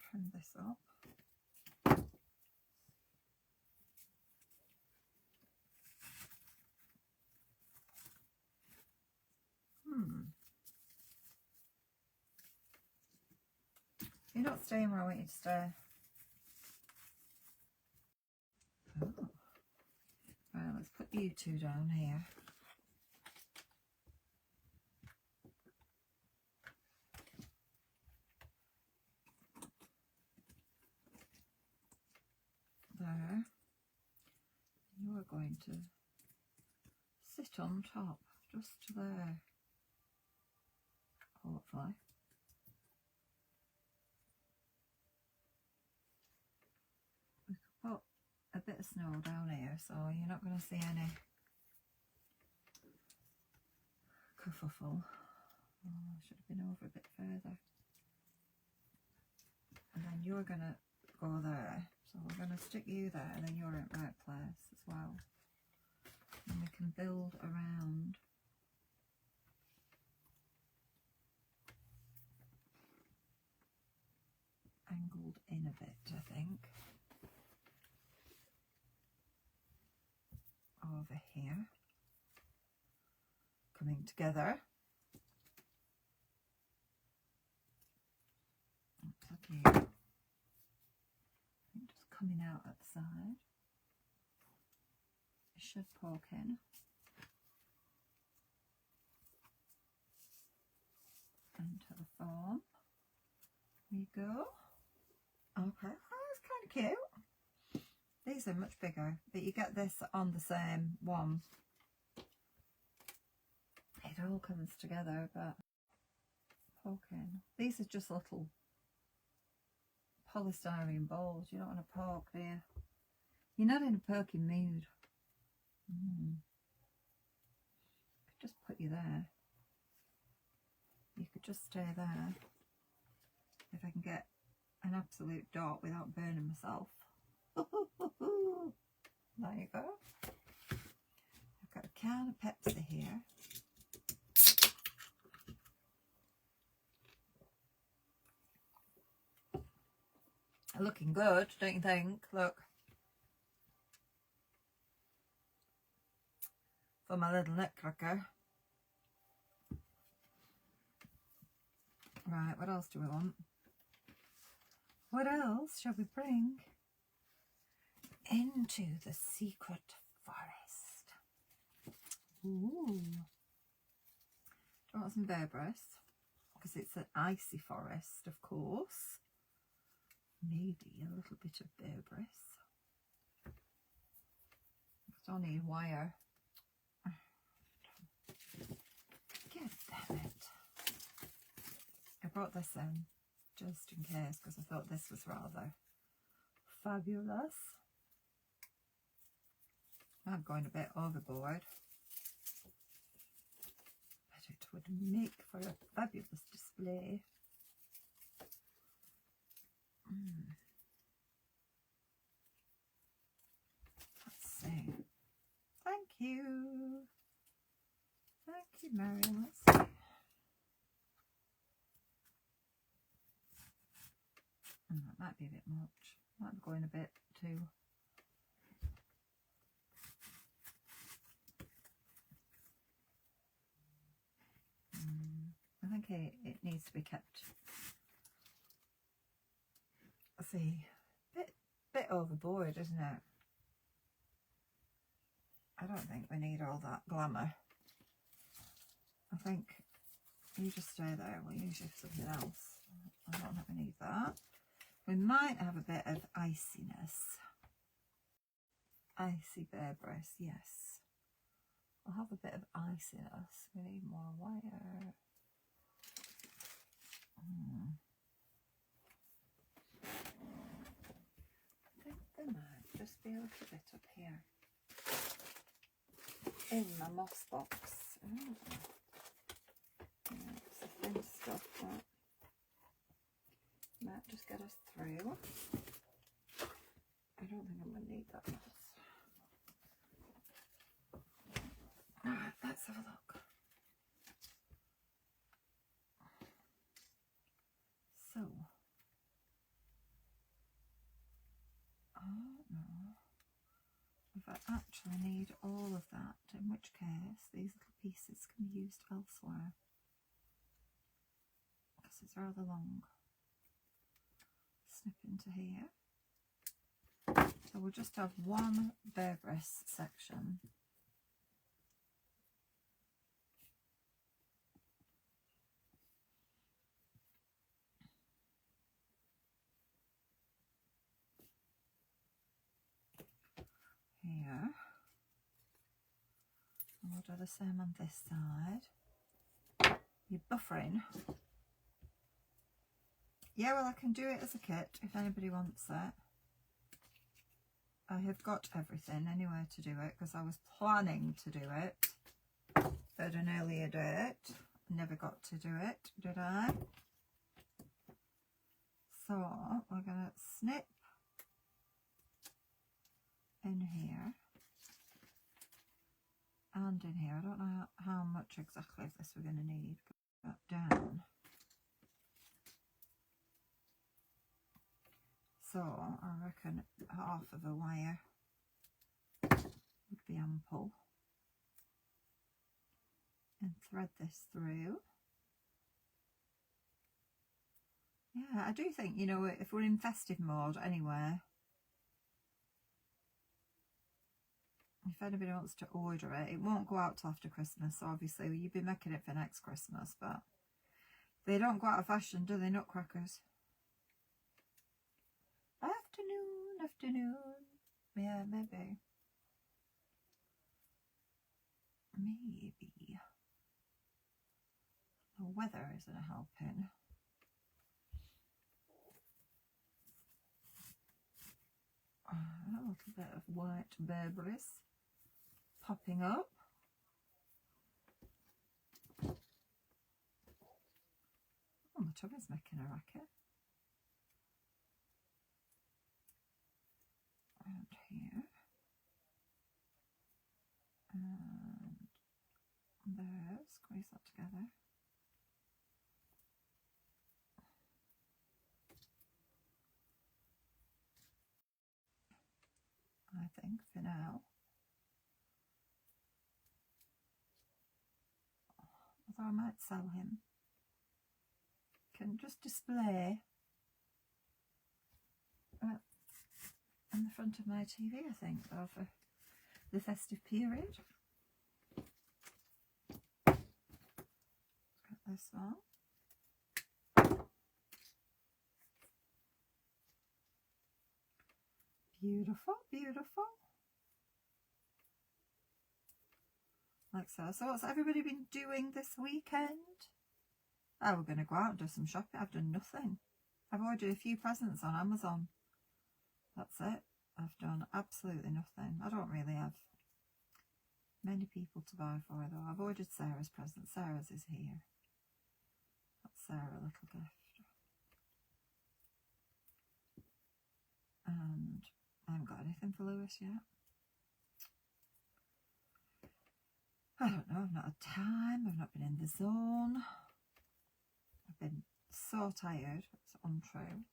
Trim this up. You're not staying where I want you to stay. Oh. Right, let's put you two down here. There. You are going to sit on top, just there. Hopefully. We could put a bit of snow down here, so you're not going to see any kerfuffle. Oh, I should have been over a bit further. And then you're going to go there. So we're going to stick you there, and then you're in the right place as well. And we can build around. Angled in a bit, I think. Over here. Coming together. Up here. Just coming out at the side. It should poke in. Into the form. There you go. Okay, oh, that's kind of cute. These are much bigger, but you get this on the same one. It all comes together, but poking. These are just little polystyrene balls. You don't want to poke, do you? You're not in a poking mood. Could just put you there. You could just stay there. If I can get an absolute dot without burning myself. There you go. I've got a can of Pepsi here. Looking good, don't you think? Look. For my little nutcracker. Right, what else do we want? What else shall we bring into the secret forest? Ooh. Do you want some bear breasts? Because it's an icy forest, of course. Maybe a little bit of bear breasts. I need wire. Get damn it. I brought this in just in case because I thought this was rather fabulous. I'm going a bit overboard, but it would make for a fabulous display. Let's see. Thank you. Is it Marion? Let's see. That might be a bit much. Might be going a bit too. I think it needs to be kept. I see, bit overboard, isn't it? I don't think we need all that glamour. I think you just stay there. We'll use you for something else. I don't think we need that. We might have a bit of iciness. Icy Bearbriss, yes. We'll have a bit of iciness. We need more wire. I think there might just be a little bit up here in my moss box. Yeah, it's the thin stuff that might just get us through. I don't think I'm going to need that moss. Alright, let's have a look. So, I don't know if I actually need all of that, in which case these little pieces can be used elsewhere because it's rather long. Snip into here. So we'll just have one Bearbriss section. Here, and we'll do the same on this side. You're buffering. Yeah, well, I can do it as a kit if anybody wants it. I have got everything anyway to do it because I was planning to do it at an earlier date. Never got to do it, did I? So we're going to snip in here and in here. I don't know how much exactly of this we're going to need, but down. So I reckon half of a wire would be ample. And thread this through. Yeah, I do think, you know, if we're in festive mode anyway, if anybody wants to order it, it won't go out till after Christmas. So obviously you'll be making it for next Christmas, but they don't go out of fashion, do they, nutcrackers? Afternoon. Yeah, maybe. The weather isn't helping. A little bit of white Bearbriss popping up. Oh, my tummy's making a racket. And here. And there, squeeze that together. I think for now. Although I might sell him. Can just display in the front of my TV, I think, over the festive period. Got this one. Beautiful, beautiful. Like so. So what's everybody been doing this weekend? Oh, we're going to go out and do some shopping. I've done nothing. I've ordered a few presents on Amazon. That's it. I've done absolutely nothing. I don't really have many people to buy for though. I've ordered Sarah's present. Sarah's is here. That's Sarah a little gift. And I haven't got anything for Lewis yet. I don't know, I've not had time, I've not been in the zone. I've been so tired, it's untrue.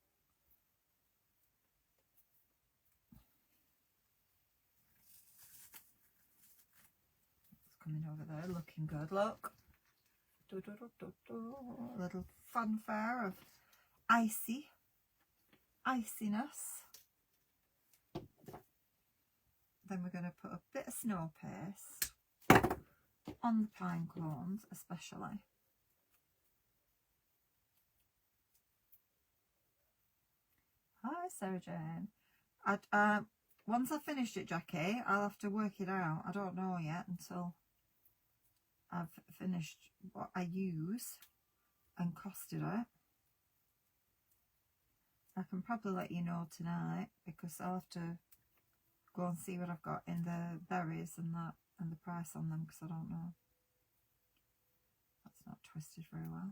It's coming over there, looking good, look. Do, do, do, do, do. A little fanfare of iciness. Then we're going to put a bit of snow paste on the pine cones especially. Hi Sarah Jane. Once I've finished it, Jackie, I'll have to work it out. I don't know yet until I've finished what I use and costed it. I can probably let you know tonight because I'll have to go and see what I've got in the berries and that and the price on them because I don't know. That's not twisted very well.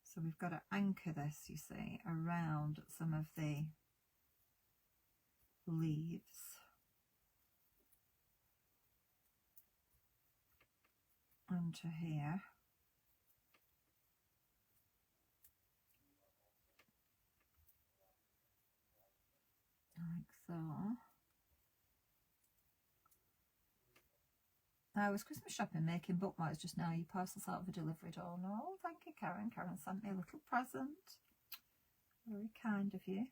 So we've got to anchor this, you see, around some of the leaves. Onto here. Like so. I was Christmas shopping making bookmarks just now. Your parcel's out of the delivery door. No, thank you, Karen. Karen sent me a little present. Very kind of you.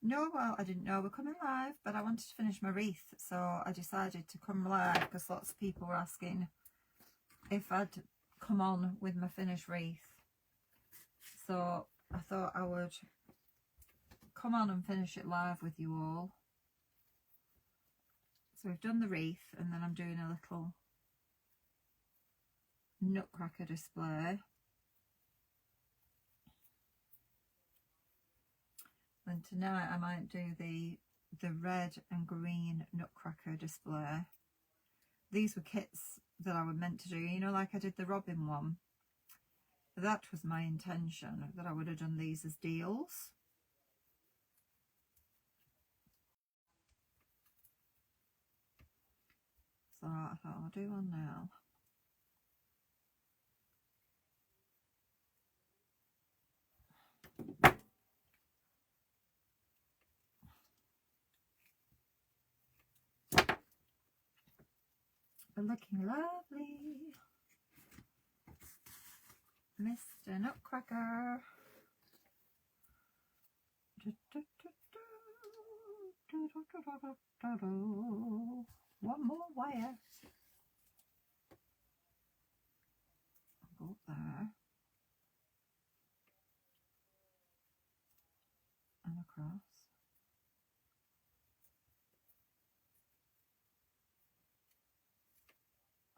No, well, I didn't know we're coming live, but I wanted to finish my wreath, so I decided to come live because lots of people were asking if I'd come on with my finished wreath. So I thought I would come on and finish it live with you all. So we've done the wreath, and then I'm doing a little nutcracker display. And tonight I might do the red and green nutcracker display. These were kits that I was meant to do, you know, like I did the robin one. That was my intention, that I would have done these as deals. So I thought I'll do one now. They're looking lovely. Mr. Nutcracker. One more wire. Go up there. And across.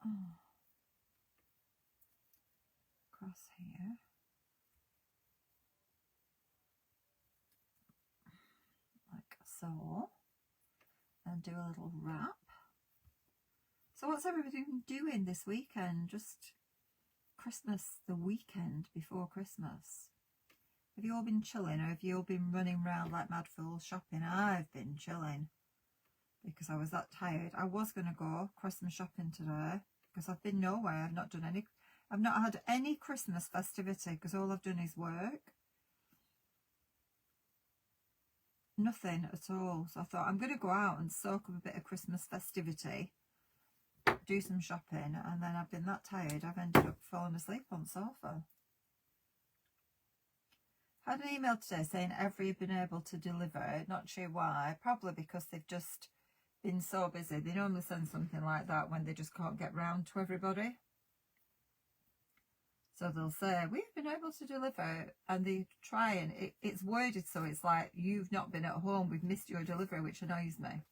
Oh. Across here. Like so. And do a little wrap. So what's everybody doing this weekend? Just Christmas, the weekend before Christmas. Have you all been chilling, or have you all been running around like mad fools shopping? I've been chilling because I was that tired. I was going to go Christmas shopping today because I've been nowhere. I've not had any Christmas festivity because all I've done is work. Nothing at all. So I thought I'm going to go out and soak up a bit of Christmas festivity, do some shopping, and then I've been that tired I've ended up falling asleep on the sofa. Had an email today saying every been able to deliver, not sure why, probably because they've just been so busy. They normally send something like that when they just can't get round to everybody. So they'll say, we've been able to deliver, and they try and it's worded so it's like, you've not been at home, we've missed your delivery, which annoys me.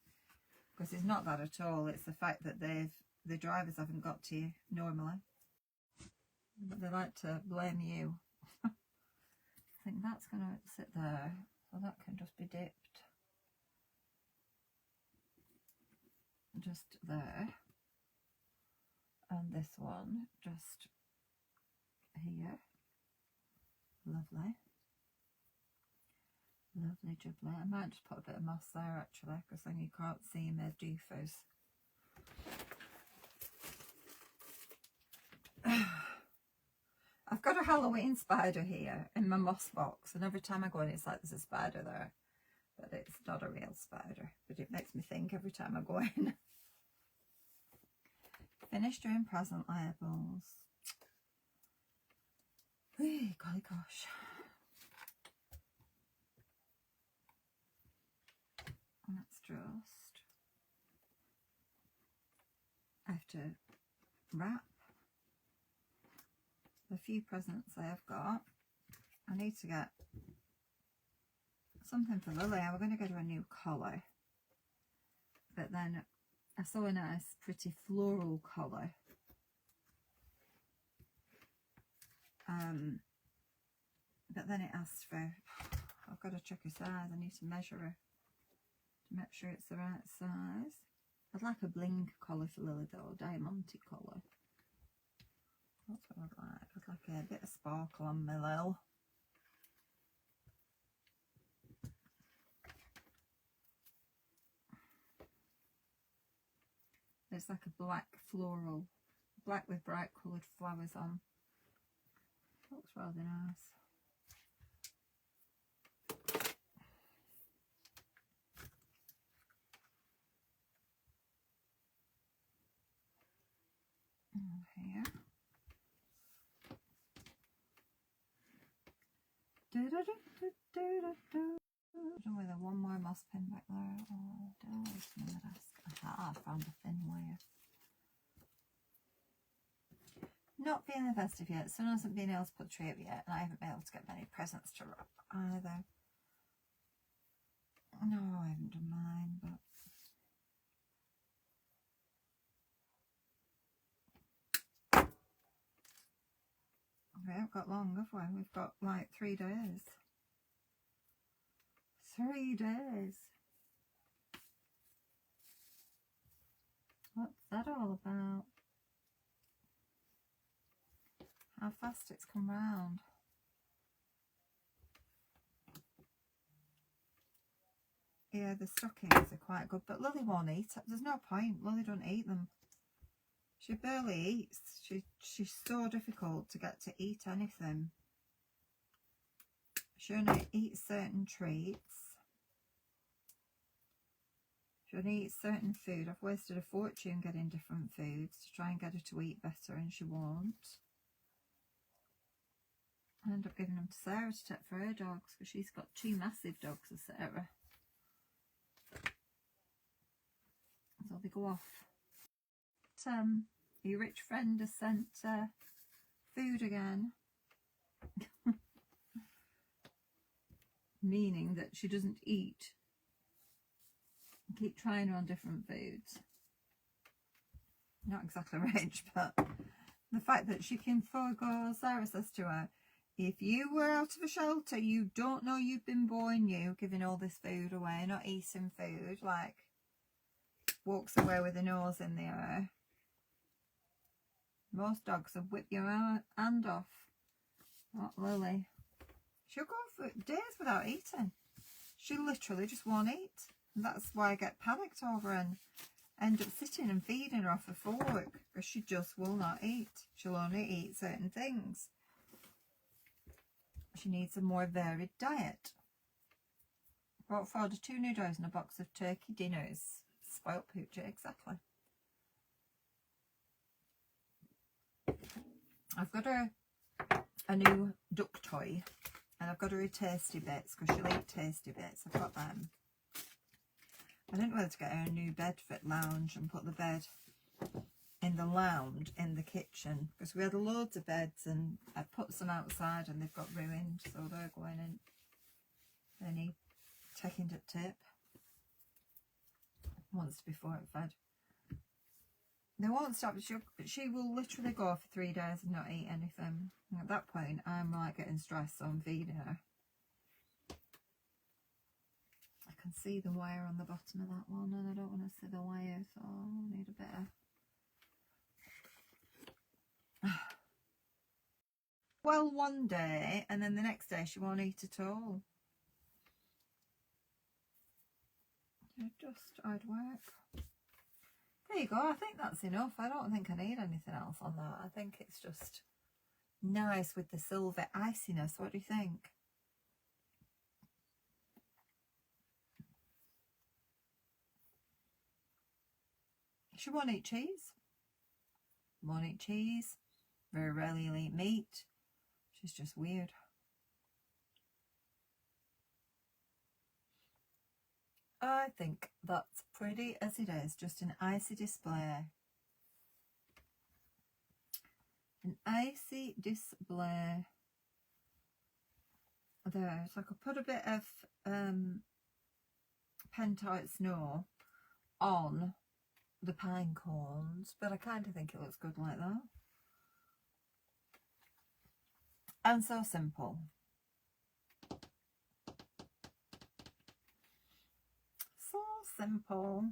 Because it's not that at all, it's the fact that the drivers haven't got to you normally. But they like to blame you. I think that's going to sit there, so that can just be dipped. Just there. And this one just here. Lovely. Lovely jubbly. I might just put a bit of moss there actually, because then you can't see my doofers. I've got a Halloween spider here in my moss box, and every time I go in it's like there's a spider there, but it's not a real spider, but it makes me think every time I go in. Finished doing present labels. Hey, golly gosh. Let's just, I have to wrap the few presents I have got. I need to get something for Lily. I was going to get her a new collar, but then I saw a nice pretty floral collar, but then it asked for, I've got to check her size. I need to measure her to make sure it's the right size. I'd like a bling collar for Lily though, diamanty collar. That's what I'd like. I'd like a bit of sparkle on my Lil. It's like a black floral, black with bright coloured flowers on. Looks rather nice. Here. With a one more moss pin back there. Oh, there's my desk. Aha, I found a thin wire. Not feeling festive yet. Sun hasn't been able to put the tree up yet, and I haven't been able to get many presents to wrap either. No, I haven't done mine, but we haven't got long, have we? We've got like 3 days. 3 days. What's that all about? How fast it's come round. Yeah, the stockings are quite good, but Lily won't eat it. There's no point. Lily don't eat them. She barely eats. She's so difficult to get to eat anything. She only eats certain treats. She only eats certain food. I've wasted a fortune getting different foods to try and get her to eat better, and she won't. I end up giving them to Sarah to take for her dogs, because she's got 2 massive dogs of Sarah. So they go off. Your rich friend has sent food again. Meaning that she doesn't eat. Keep trying her on different foods. Not exactly rich, but the fact that she can forego, Sarah says to her, if you were out of a shelter, you don't know you've been born, you giving all this food away, not eating food, like walks away with her nose in the air. Most dogs will whip your hand off. Not Lily. She'll go for days without eating. She literally just won't eat. And that's why I get panicked over her and end up sitting and feeding her off a fork, because she just will not eat. She'll only eat certain things. She needs a more varied diet. Brought forward 2 noodles and a box of turkey dinners. Spoilt poocher, exactly. I've got a new duck toy, and I've got her a tasty bits, because she'll eat tasty bits. I've got them. I didn't know whether to get her a new bed for lounge and put the bed in the lounge in the kitchen, because we had loads of beds and I put some outside and they've got ruined, so they're going in. They need taking to tip once before it fed. They won't stop. She will literally go for 3 days and not eat anything. And at that point, I'm like getting stressed, so I'm feeding her. I can see the wire on the bottom of that one, and I don't want to see the wire, so I need a bit. well one day and then the next day she won't eat at all. Just hard work. There you go. I think that's enough. I don't think I need anything else on that. I think it's just nice with the silver iciness. What do you think? She won't eat cheese. Won't eat cheese. Very rarely eat meat. She's just weird. I think that's pretty as it is. Just an icy display. An icy display. There. So I could put a bit of pentite snow on the pine cones, but I kind of think it looks good like that. And so simple. So simple.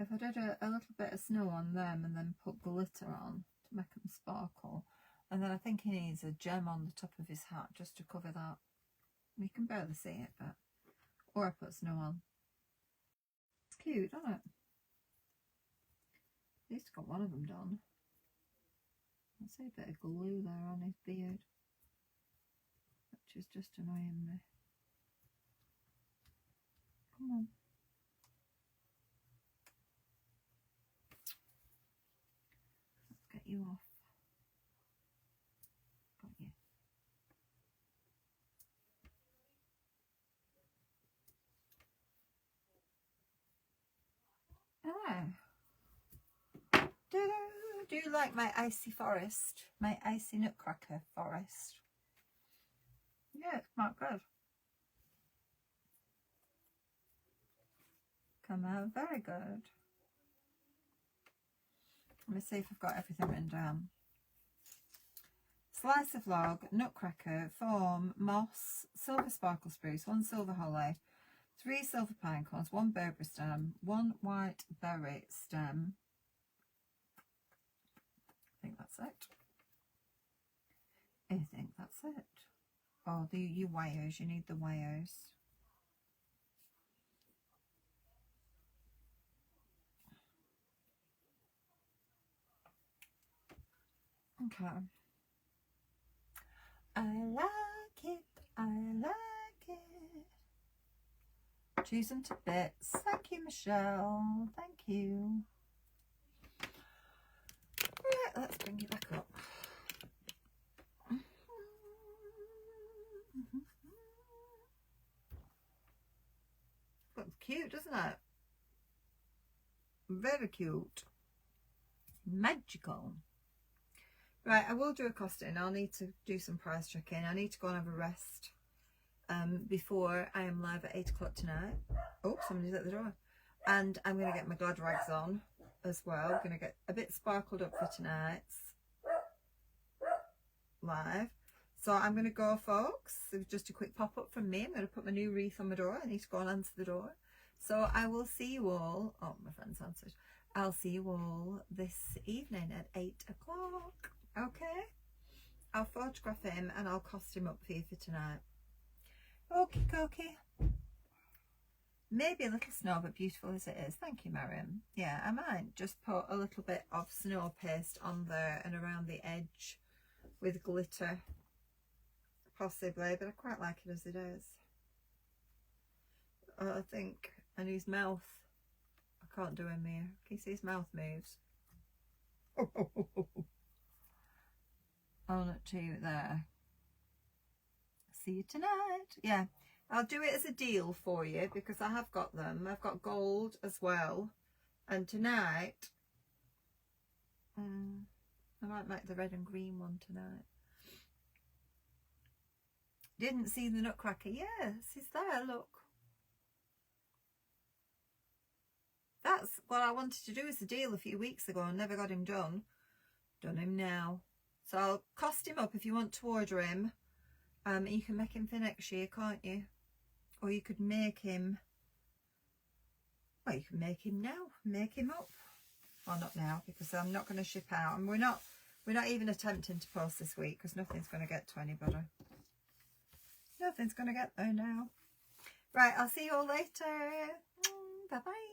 If I did a little bit of snow on them and then put glitter on to make them sparkle, and then I think he needs a gem on the top of his hat just to cover that. You can barely see it, but or I put snow on. It's cute, isn't it? At least got one of them done. I see a bit of glue there on his beard, which is just annoying me. Come on. Let's get you off. Got you. Oh. Do you like my icy forest? My icy nutcracker forest? Yeah, it's quite good. Come out very good. Let me see if I've got everything written down. Slice of log, nutcracker, foam, moss, silver sparkle spruce, 1 silver holly, 3 silver pine cones, 1 berberry stem, 1 white berry stem. I think that's it. I think that's it. Oh, your wires. You need the wires. Okay. I like it. I like it. Cheese them to bits. Thank you, Michelle. Thank you. Right, let's bring you back up. Looks cute, doesn't it? Very cute. Magical. Right, I will do a costing. I'll need to do some price checking. I need to go and have a rest before I am live at 8 o'clock tonight. Oh, somebody's at the door. And I'm going to get my glad rags on as well. I'm going to get a bit sparkled up for tonight's live. So I'm going to go, folks. It was just a quick pop-up from me. I'm going to put my new wreath on my door. I need to go and answer the door. So I will see you all. Oh, my friend's answered. I'll see you all this evening at 8 o'clock. Okay? I'll photograph him and I'll cost him up for you for tonight. Okie dokie. Maybe a little snow, but beautiful as it is. Thank you, Mariam. Yeah, I might just put a little bit of snow paste on there and around the edge with glitter. Possibly, but I quite like it as it is. I think, and his mouth, I can't do him here. Can you see his mouth moves? I'll not to you there. See you tonight. Yeah, I'll do it as a deal for you because I have got them. I've got gold as well. And tonight, I might make the red and green one tonight. Didn't see the nutcracker. Yes, he's there, look. That's what I wanted to do as a deal a few weeks ago and never got him done. Done him now. So I'll cost him up if you want to order him. You can make him for next year, can't you? Or you could make him, well, you can make him now, make him up. Well, not now, because I'm not going to ship out, and we're not even attempting to post this week, because nothing's going to get to anybody. Nothing's going to get there now. Right, I'll see you all later. Bye bye.